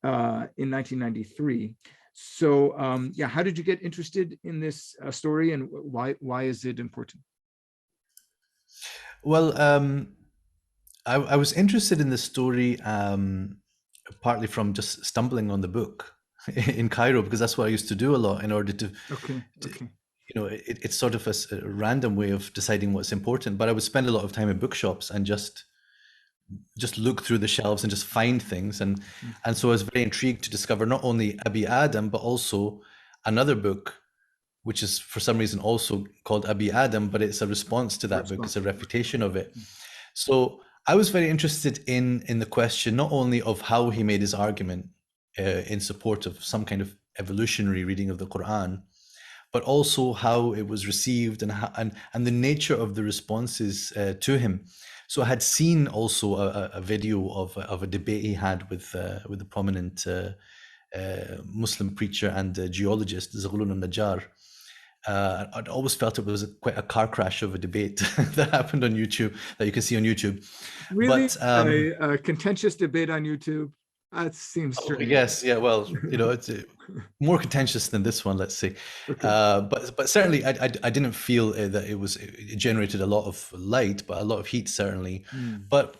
in 1993. So yeah, how did you get interested in this story, and why is it important? Well, I was interested in the story partly from just stumbling on the book in Cairo, because that's what I used to do a lot in order to, Okay. it's sort of a random way of deciding what's important. But I would spend a lot of time in bookshops and just look through the shelves and just find things, and so I was very intrigued to discover not only Abi Adam but also another book which is for some reason also called Abi Adam, but it's a response to that book. It's a refutation of it. So I was very interested in the question not only of how he made his argument in support of some kind of evolutionary reading of the Quran, but also how it was received and the nature of the responses to him. So I had seen also a video of a debate he had with a prominent Muslim preacher and geologist, Zaghlul al-Najjar. I'd always felt it was quite a car crash of a debate that happened on YouTube, that you can see on YouTube. Really? But a contentious debate on YouTube? That seems strange. yes, yeah, well, it's more contentious than this one, let's say. Okay. But certainly I didn't feel that it generated a lot of light, but a lot of heat certainly. But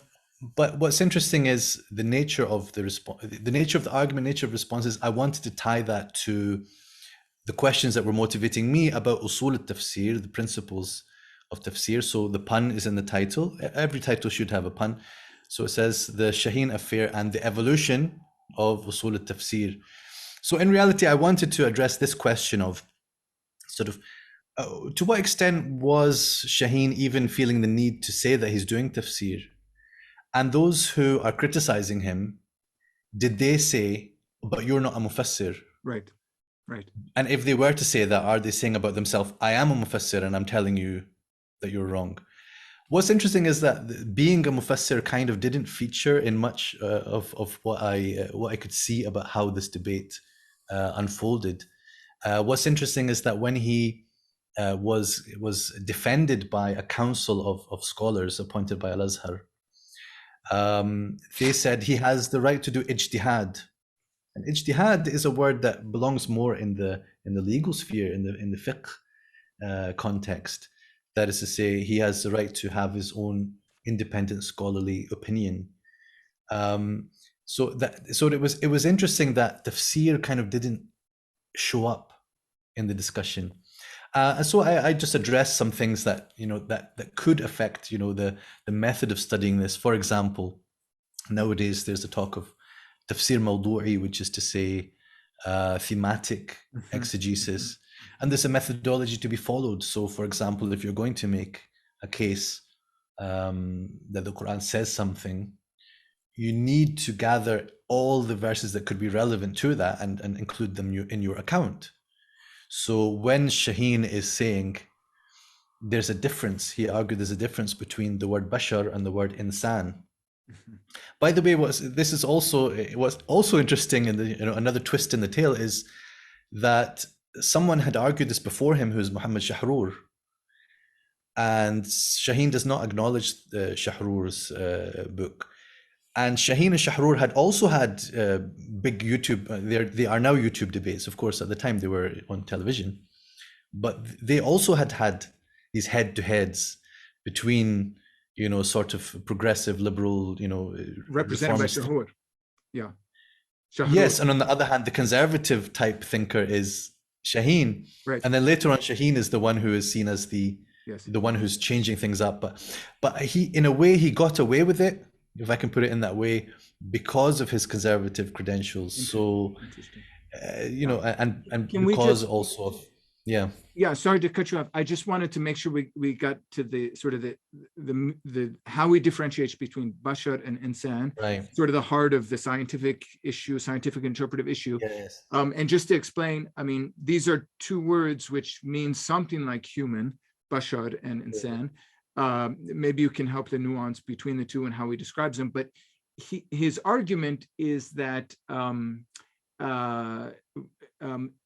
what's interesting is the nature of the response, the nature of the argument, nature of responses. I wanted to tie that to the questions that were motivating me about usul al-tafsir, the principles of tafsir. So the pun is in the title. Every title should have a pun. So it says the Shaheen affair and the evolution of usul al-tafsir. So in reality, I wanted to address this question of sort of to what extent was Shaheen even feeling the need to say that he's doing tafsir? And those who are criticizing him, did they say, but you're not a mufassir? Right. Right. And if they were to say that, are they saying about themselves, I am a mufassir and I'm telling you that you're wrong? What's interesting is that being a mufassir kind of didn't feature in much of what I could see about how this debate unfolded. What's interesting is that when he was defended by a council of scholars appointed by Al-Azhar, they said he has the right to do ijtihad. And ijtihad is a word that belongs more in the legal sphere, in the fiqh context. That is to say, he has the right to have his own independent scholarly opinion. So it was interesting that tafsir kind of didn't show up in the discussion. And so I just addressed some things that that could affect the method of studying this. For example, nowadays there's the talk of tafsir mawdu'i, which is to say thematic exegesis, and there's a methodology to be followed. So for example, if you're going to make a case that the Quran says something, you need to gather all the verses that could be relevant to that and include them in your account. So when Shaheen is saying there's a difference, he argued there's a difference between the word bashar and the word insan. By the way, what's also interesting, and another twist in the tale is that someone had argued this before him, who's Muhammad Shahrur, and Shaheen does not acknowledge Shahrur's book. And Shaheen and Shahrur had also had big YouTube. They are now YouTube debates. Of course, at the time they were on television, but they also had these head-to-heads between sort of progressive liberal, represented by Shahrur. Yeah. Shahrur. Yes, and on the other hand, the conservative type thinker is Shaheen. Right. And then later on, Shaheen is the one who is seen as the one who's changing things up. But he, in a way, he got away with it, if I can put it in that way, because of his conservative credentials. So, and because also of, yeah, sorry to cut you off. I just wanted to make sure we got to the sort of the how we differentiate between bashar and insan, right? Sort of the heart of the scientific interpretive issue. Yes. And just to explain, I mean, these are two words which mean something like human, bashar and insan. Maybe you can help the nuance between the two and how he describes them. But his argument is that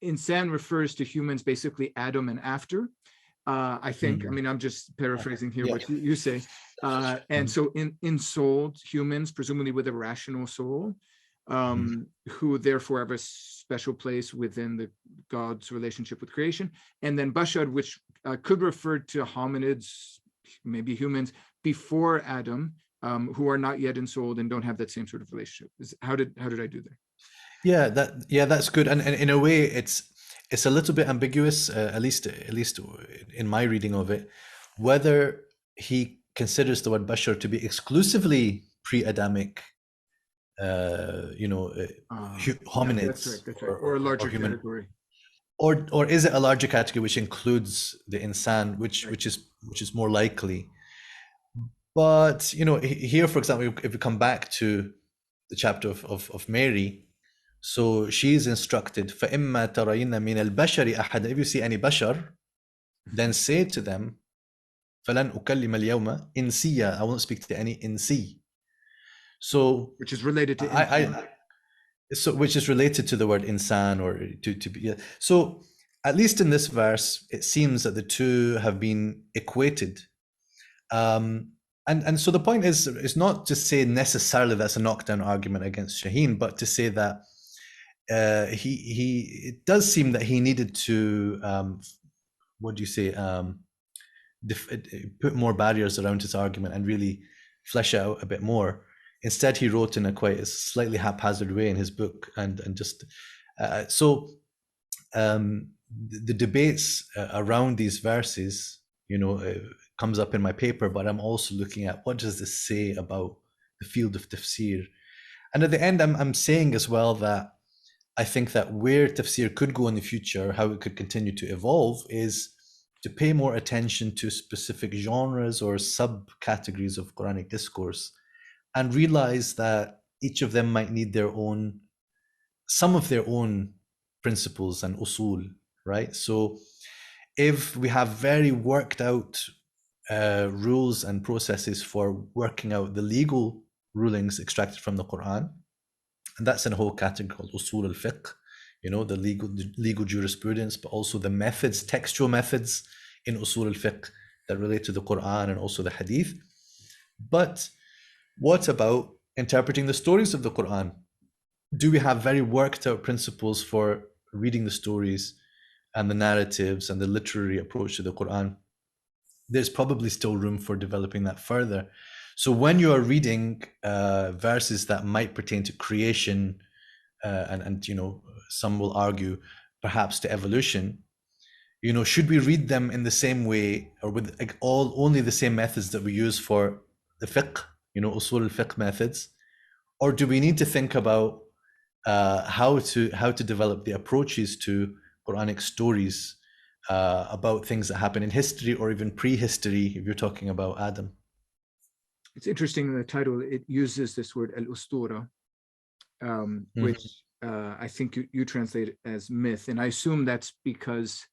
insan refers to humans, basically Adam and after, I think. I mean, I'm just paraphrasing here Yeah. what you say. And so ensouled humans, presumably with a rational soul, who therefore have a special place within the God's relationship with creation. And then bashar, which could refer to hominids, maybe humans before Adam, who are not yet ensouled and don't have that same sort of relationship. How did I do there? Yeah, that's good. And in a way, it's a little bit ambiguous, at least in my reading of it, whether he considers the word bashar to be exclusively pre-Adamic, hominids, that's right. Or a larger human, category. or is it a larger category which includes the insan, which is more likely. But here, for example, if we come back to the chapter of Mary, so she's instructed, فَإِمَّا تَرَيِنَّ مِنَ الْبَشَرِ أَحَدًا. If you see any bashar, then say to them, فَلَنْ أُكَلِّمَ الْيَوْمَ إِنْسِيًّا. I won't speak to any insi. So, which is related to which is related to the word insan, or to be. So, at least in this verse, it seems that the two have been equated. And so the point is not to say necessarily that's a knockdown argument against Shaheen, but to say that it does seem that he needed to put more barriers around his argument and really flesh it out a bit more. Instead, he wrote in a quite a slightly haphazard way in his book, and just the debates around these verses, comes up in my paper, but I'm also looking at what does this say about the field of tafsir. And at the end, I'm saying as well that I think that where tafsir could go in the future, how it could continue to evolve, is to pay more attention to specific genres or subcategories of Quranic discourse, and realize that each of them might need some of their own principles and usul, right? So if we have very worked out rules and processes for working out the legal rulings extracted from the Quran, and that's in a whole category called usul al-fiqh, the legal jurisprudence, but also the methods, textual methods in usul al-fiqh that relate to the Quran and also the hadith. But what about interpreting the stories of the Quran? Do we have very worked out principles for reading the stories and the narratives and the literary approach to the Quran? There's probably still room for developing that further. So when you are reading verses that might pertain to creation, and some will argue perhaps to evolution, should we read them in the same way, or with only the same methods that we use for the fiqh, usul al-fiqh methods, or do we need to think about how to develop the approaches to Quranic stories about things that happen in history or even prehistory, if you're talking about Adam? It's interesting in the title, it uses this word al-ustura, which I think you translate as myth. And I assume that's because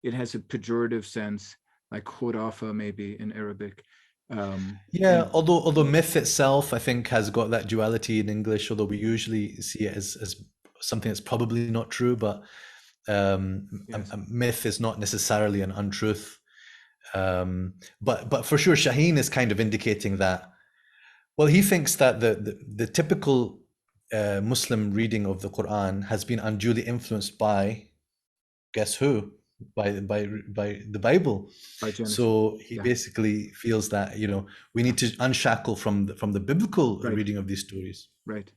it has a pejorative sense, like khurafa maybe in Arabic. Although myth itself, I think, has got that duality in English, although we usually see it as something that's probably not true, but a myth is not necessarily an untruth. But for sure, Shaheen is kind of indicating that, well, he thinks that the typical Muslim reading of the Quran has been unduly influenced by, guess who? By the Bible. So he basically feels that we need to unshackle from the biblical reading of these stories. Right.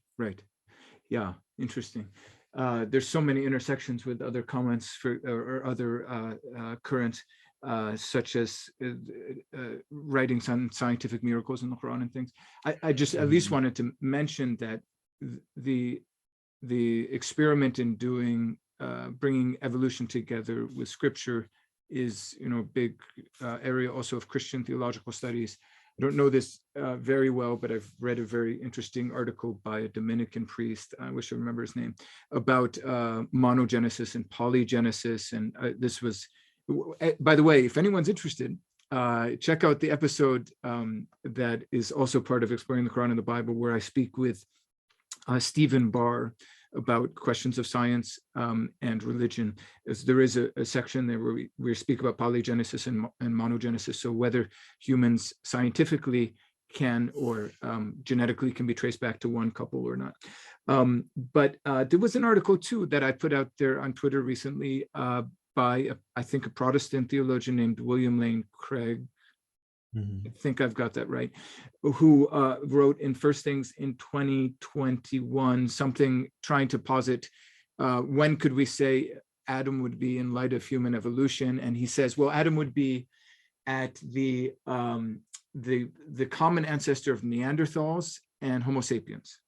Yeah, interesting. There's so many intersections with other comments or other currents, such as writing some scientific miracles in the Quran and things. I just at least wanted to mention that the experiment in doing bringing evolution together with scripture is a big area also of Christian theological studies. I don't know this very well, but I've read a very interesting article by a Dominican priest, I wish I remember his name, about monogenesis and polygenesis. And this was, by the way, if anyone's interested, check out the episode that is also part of Exploring the Quran and the Bible, where I speak with Stephen Barr about questions of science and religion. There is a section there where we speak about polygenesis and monogenesis, so whether humans scientifically can or genetically can be traced back to one couple or not. But there was an article too that I put out there on Twitter recently by, I think, a Protestant theologian named William Lane Craig. I think I've got that right, who wrote in First Things in 2021, something trying to posit when could we say Adam would be in light of human evolution. And he says, well, Adam would be at the common ancestor of Neanderthals and Homo sapiens,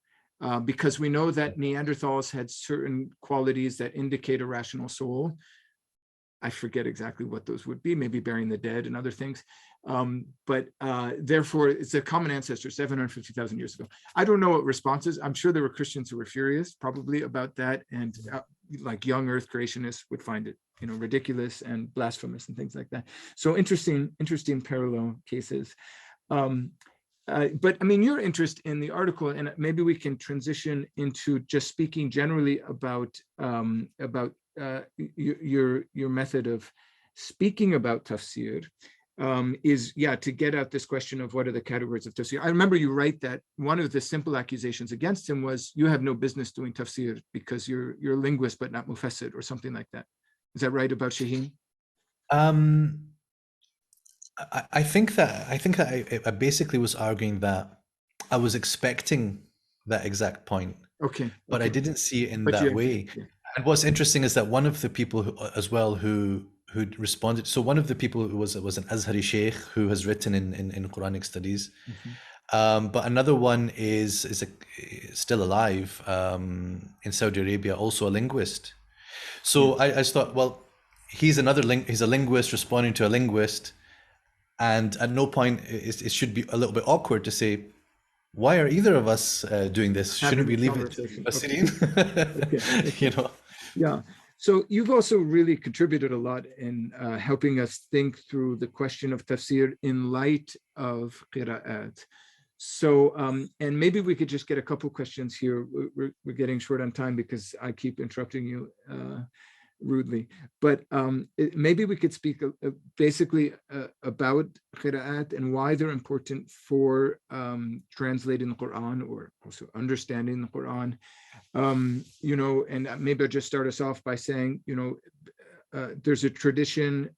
because we know that Neanderthals had certain qualities that indicate a rational soul. I forget exactly what those would be, maybe burying the dead and other things. But therefore, it's a common ancestor 750,000 years ago. I don't know what response is. I'm sure there were Christians who were furious probably about that. And like young earth creationists would find it, ridiculous and blasphemous and things like that. So interesting parallel cases. But I mean, your interest in the article, and maybe we can transition into just speaking generally about your method of speaking about tafsir, is to get at this question of what are the categories of tafsir. I remember you write that one of the simple accusations against him was you have no business doing tafsir because you're a linguist but not mufassir or something like that. Is that right about Shahim? I think that I basically was arguing that I was expecting that exact point. Okay. But I didn't see it in that way. Yeah. And what's interesting is that one of the people who responded, so one of the people who was an Azhari sheikh who has written in Quranic studies, but another one is still alive in Saudi Arabia, also a linguist. So I just thought, well, he's a linguist responding to a linguist, and at no point it should be a little bit awkward to say, why are either of us doing this? Shouldn't we leave it to Syrian? Okay. Yeah. So you've also really contributed a lot in helping us think through the question of tafsir in light of qira'at. So, and maybe we could just get a couple questions here. We're getting short on time because I keep interrupting you rudely, but maybe we could speak basically about qira'at and why they're important for translating the Quran or also understanding the Quran. And maybe I'll just start us off by saying, there's a tradition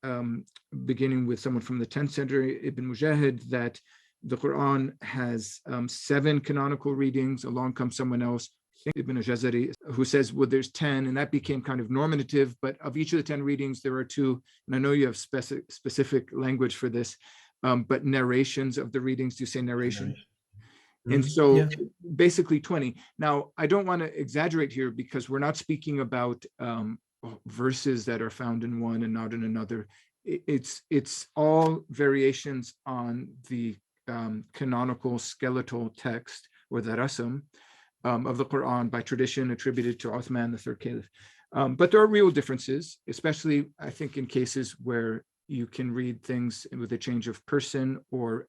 beginning with someone from the 10th century, Ibn Mujahid, that the Quran has 7 canonical readings. Along comes someone else, Ibn Jazari, who says, well, there's 10, and that became kind of normative, but of each of the 10 readings, there are 2, and I know you have specific language for this, but narrations of the readings. Do you say narration? And so basically 20. Now, I don't want to exaggerate here because we're not speaking about verses that are found in one and not in another. It's all variations on the canonical skeletal text, or the rasam, of the Quran by tradition attributed to Uthman, the 3rd caliph. But there are real differences, especially I think in cases where you can read things with a change of person or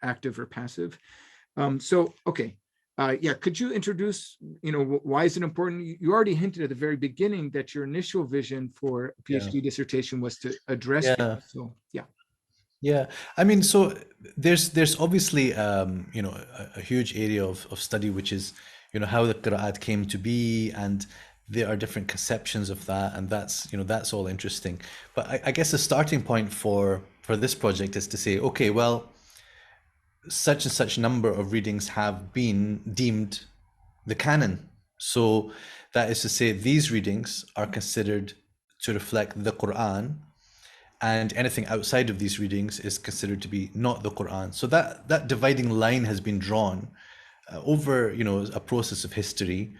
active or passive. Could you introduce, why is it important? You already hinted at the very beginning that your initial vision for a PhD dissertation was to address it. So, Yeah, I mean, so there's obviously a huge area of study, which is how the Qur'an came to be, and there are different conceptions of that, and that's all interesting. But I guess the starting point for this project is to say, okay, well, such and such number of readings have been deemed the canon. So that is to say, these readings are considered to reflect the Quran, and anything outside of these readings is considered to be not the Quran. So that dividing line has been drawn over a process of history,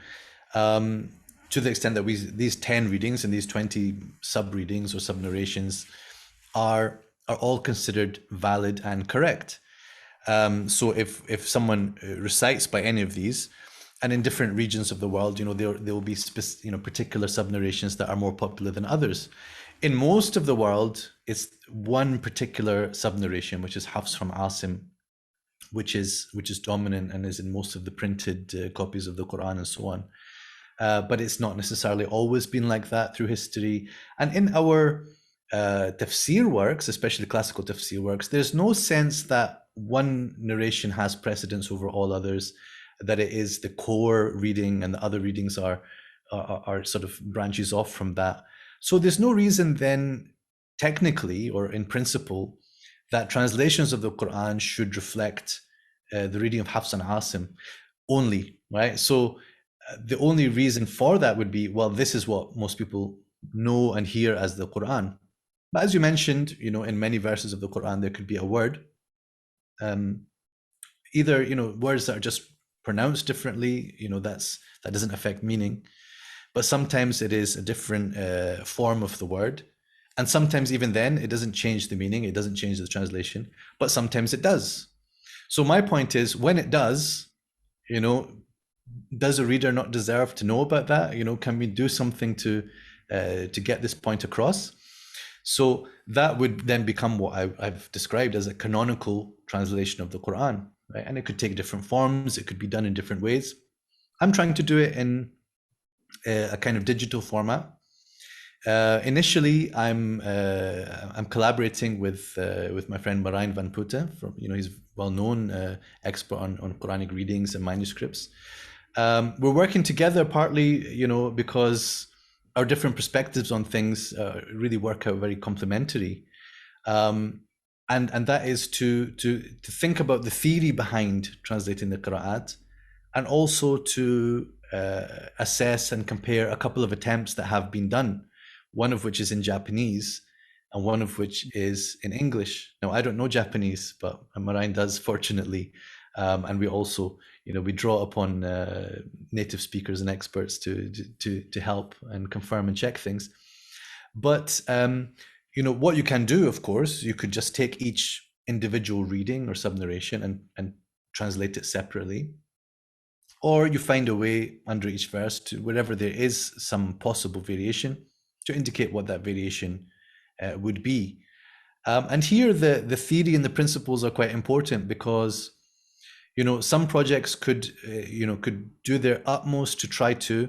to the extent that these 10 readings and these 20 sub-readings or sub-narrations are all considered valid and correct. So if someone recites by any of these, and in different regions of the world, there will be particular sub-narrations that are more popular than others. In most of the world, it's one particular sub-narration, which is Hafs from Asim, which is dominant and is in most of the printed copies of the Quran and so on. but it's not necessarily always been like that through history. And in our tafsir works, especially classical tafsir works, there's no sense that one narration has precedence over all others, that it is the core reading and the other readings are sort of branches off from that. So there's no reason then, technically or in principle, that translations of the Quran should reflect the reading of Hafs and Asim only, right? So the only reason for that would be, well, this is what most people know and hear as the Quran. But as you mentioned, in many verses of the Quran, there could be a word, either, words that are just pronounced differently, that doesn't affect meaning. But sometimes it is a different form of the word. And sometimes even then, it doesn't change the meaning, it doesn't change the translation, but sometimes it does. So my point is, when it does, does a reader not deserve to know about that? Can we do something to get this point across? So that would then become what I've described as a canonical translation of the Quran, right? And it could take different forms, it could be done in different ways. I'm trying to do it in a kind of digital format. Initially, I'm collaborating with my friend Marijn van Putten. He's a well-known expert on Quranic readings and manuscripts. We're working together partly, because our different perspectives on things really work out very complementary, and that is to think about the theory behind translating the Qur'at, and also to assess and compare a couple of attempts that have been done, one of which is in Japanese and one of which is in English. Now, I don't know Japanese, but Marijn does, fortunately. And we also, we draw upon native speakers and experts to help and confirm and check things. But, what you can do, of course, you could just take each individual reading or subnarration and translate it separately. Or you find a way under each verse to wherever there is some possible variation to indicate what that variation would be. And here the theory and the principles are quite important, because some projects could do their utmost to try to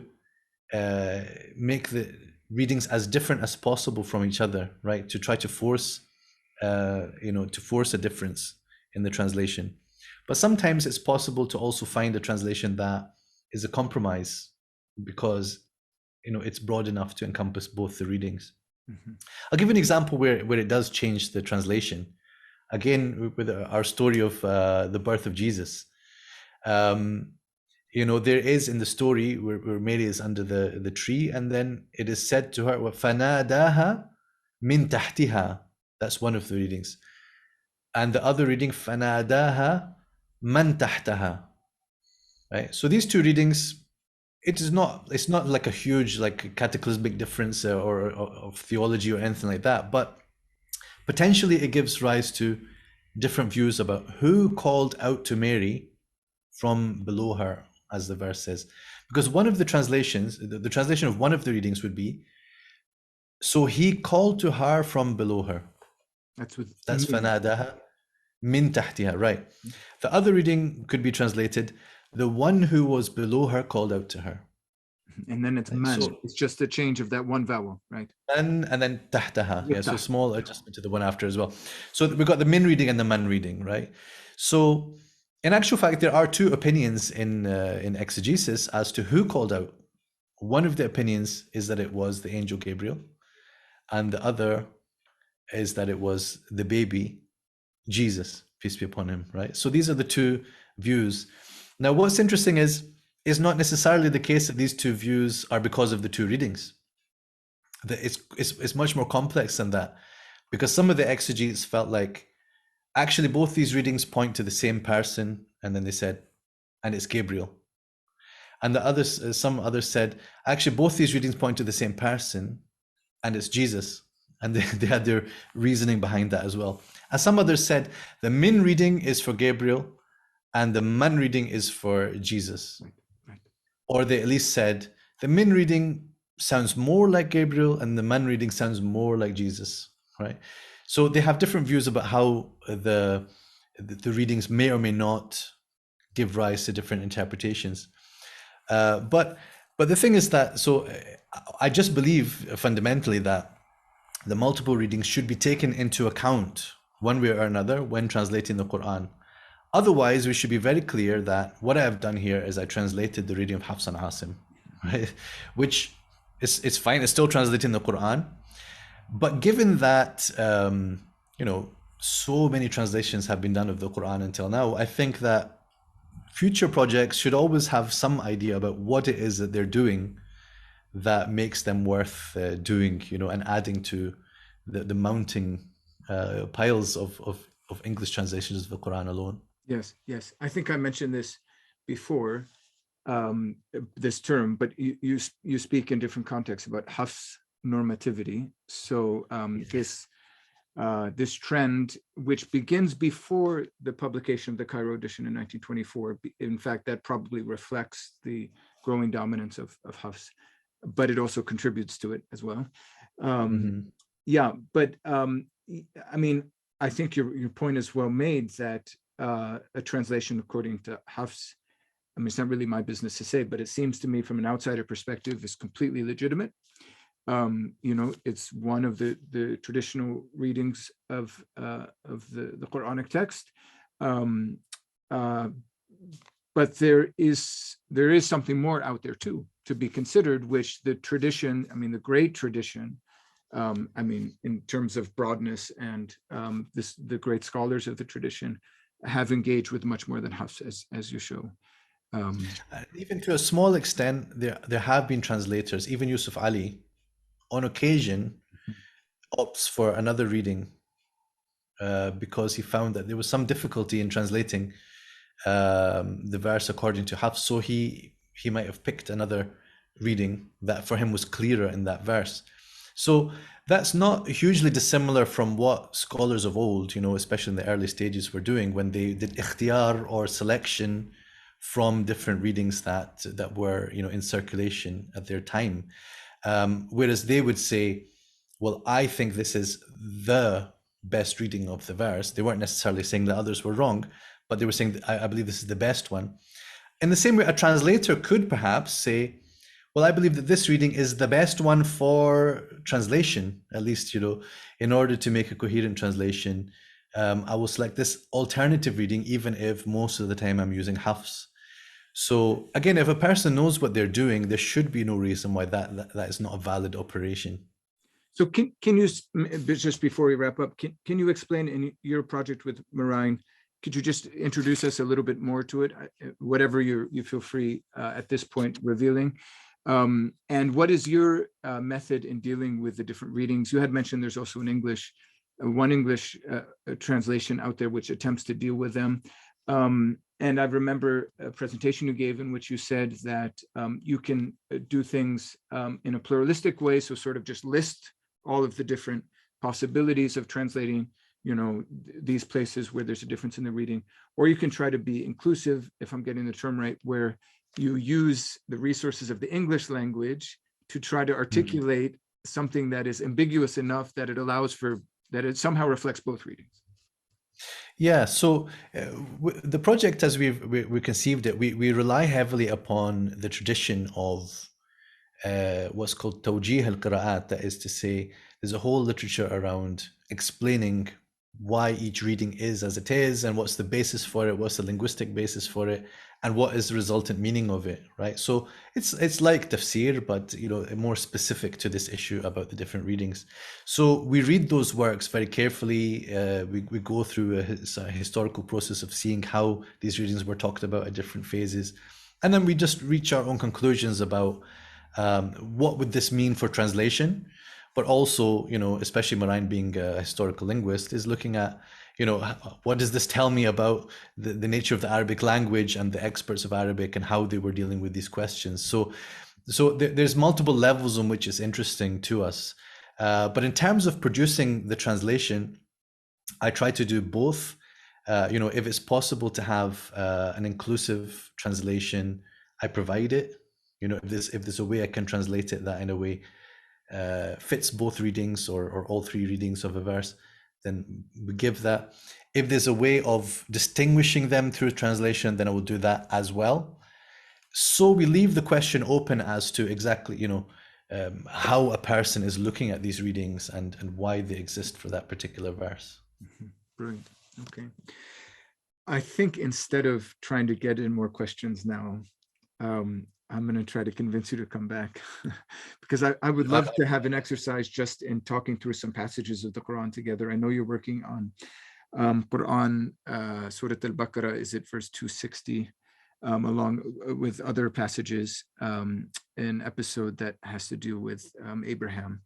make the readings as different as possible from each other, right? To try to force a difference in the translation. But sometimes it's possible to also find a translation that is a compromise, because it's broad enough to encompass both the readings. Mm-hmm. I'll give you an example where it does change the translation. Again, with our story of the birth of Jesus. There is in the story where Mary is under the tree, and then it is said to her, فَنَادَاهَا مِن تَحْتِهَا. That's one of the readings. And the other reading, فَنَادَاهَا مَن تَحْتَهَا. Right? So these two readings, it's not like a huge cataclysmic difference or of theology or anything like that, but potentially it gives rise to different views about who called out to Mary from below her, as the verse says. Because one of the translations, the translation of one of the readings would be, so he called to her from below her. That's fanadaha min tahtiha, right? The other reading could be translated, the one who was below her called out to her. And then it's man. So it's just a change of that one vowel, right? And then tahtaha. Yeah, so small adjustment to the one after as well. So we've got the min reading and the man reading, right? So in actual fact, there are two opinions in exegesis as to who called out. One of the opinions is that it was the angel Gabriel, and the other is that it was the baby Jesus, peace be upon him, right? So these are the two views. Now, what's interesting is not necessarily the case that these two views are because of the two readings. It's much more complex than that, because some of the exegetes felt like actually both these readings point to the same person, and then they said, and it's Gabriel. And some others said, actually both these readings point to the same person, and it's Jesus. And they had their reasoning behind that as well. And some others said the min reading is for Gabriel and the man reading is for Jesus. Right. Or they at least said the min reading sounds more like Gabriel and the man reading sounds more like Jesus, right? So they have different views about how the readings may or may not give rise to different interpretations. But But the thing is that, so I just believe fundamentally that the multiple readings should be taken into account one way or another when translating the Quran. Otherwise, we should be very clear that what I have done here is I translated the reading of Hafs and Asim, right? Which is it's fine, it's still translating the Quran. But given that, so many translations have been done of the Quran until now, I think that future projects should always have some idea about what it is that they're doing that makes them worth doing, and adding to the mounting piles of English translations of the Quran alone. Yes. I think I mentioned this before, this term, but you speak in different contexts about Hafs normativity. So this trend, which begins before the publication of the Cairo edition in 1924, in fact, that probably reflects the growing dominance of Hafs, but it also contributes to it as well. Yeah, but I mean, I think your point is well made that a translation according to Hafs, I mean, it's not really my business to say, but it seems to me from an outsider perspective is completely legitimate. It's one of the traditional readings of the Quranic text. But there is something more out there too to be considered, which the tradition, I mean, the great tradition, I mean, in terms of broadness and the great scholars of the tradition have engaged with much more than Hafs, as you show. Even to a small extent, there have been translators, even Yusuf Ali, on occasion, opts for another reading because he found that there was some difficulty in translating the verse according to Hafs, so he might have picked another reading that for him was clearer in that verse. So that's not hugely dissimilar from what scholars of old, especially in the early stages, were doing when they did ikhtiyar or selection from different readings that were in circulation at their time. Whereas they would say, well, I think this is the best reading of the verse. They weren't necessarily saying that others were wrong, but they were saying, I believe this is the best one. In the same way, a translator could perhaps say, well, I believe that this reading is the best one for translation, at least, in order to make a coherent translation. I will select this alternative reading, even if most of the time I'm using Hafs. So again, if a person knows what they're doing, there should be no reason why that is not a valid operation. So can you, just before we wrap up, can you explain in your project with Marine, could you just introduce us a little bit more to it, whatever you feel free at this point revealing? And what is your method in dealing with the different readings? You had mentioned there's also one English translation out there which attempts to deal with them. And I remember a presentation you gave in which you said that you can do things in a pluralistic way, so sort of just list all of the different possibilities of translating, these places where there's a difference in the reading, or you can try to be inclusive, if I'm getting the term right, where you use the resources of the English language to try to articulate something that is ambiguous enough that it somehow reflects both readings. Yeah, so the project, as we conceived it, we rely heavily upon the tradition of what's called tawjih al-qira'at. That is to say, there's a whole literature around explaining why each reading is as it is, and what's the basis for it, what's the linguistic basis for it, and what is the resultant meaning of it, right? So it's like Tafsir, but more specific to this issue about the different readings. So we read those works very carefully. We go through a historical process of seeing how these readings were talked about at different phases, and then we just reach our own conclusions about what would this mean for translation. But also, especially Marine being a historical linguist, is looking at, what does this tell me about the nature of the Arabic language and the experts of Arabic and how they were dealing with these questions. So there's multiple levels on which it's interesting to us. But in terms of producing the translation, I try to do both. If it's possible to have an inclusive translation, I provide it. If there's a way I can translate it that in a way fits both readings or all three readings of a verse, then we give that. If there's a way of distinguishing them through translation, then I will do that as well. So we leave the question open as to exactly, how a person is looking at these readings and why they exist for that particular verse. Brilliant. Okay. I think instead of trying to get in more questions now, I'm going to try to convince you to come back because I would love to have an exercise just in talking through some passages of the Quran together. I know you're working on Qur'an, Surah Al-Baqarah, is it verse 260, along with other passages, an episode that has to do with Abraham.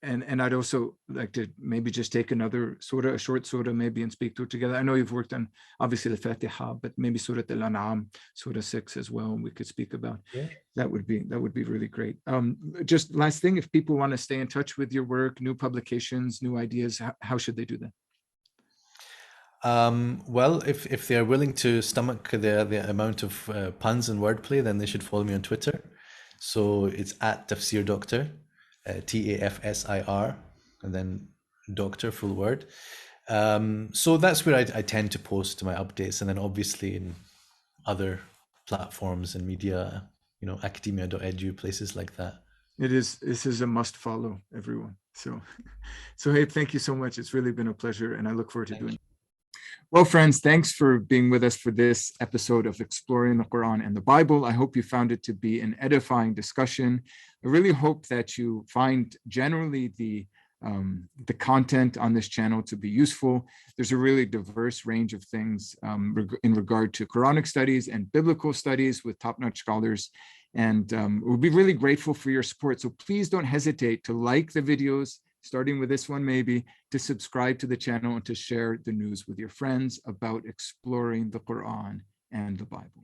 And I'd also like to maybe just take another surah, a short surah maybe, and speak through it together. I know you've worked on obviously the Fatiha, but maybe Surah Al-An'am, Surah 6 as well, we could speak about. Yeah. That would be really great. Just last thing, if people want to stay in touch with your work, new publications, new ideas, how should they do that? Well, if they're willing to stomach the amount of puns and wordplay, then they should follow me on Twitter. So it's at Tafsir Doctor, Tafsir, and then Doctor, full word. So that's where I tend to post my updates, and then obviously in other platforms and media, academia.edu, places like that. This is a must follow, everyone. So hey, thank you so much. It's really been a pleasure, and I look forward to doing it. Well, friends, thanks for being with us for this episode of Exploring the Quran and the Bible. I hope you found it to be an edifying discussion. I really hope that you find generally the content on this channel to be useful. There's a really diverse range of things in regard to Quranic studies and biblical studies with top-notch scholars. And we'll be really grateful for your support. So please don't hesitate to like the videos, starting with this one maybe, to subscribe to the channel and to share the news with your friends about exploring the Quran and the Bible.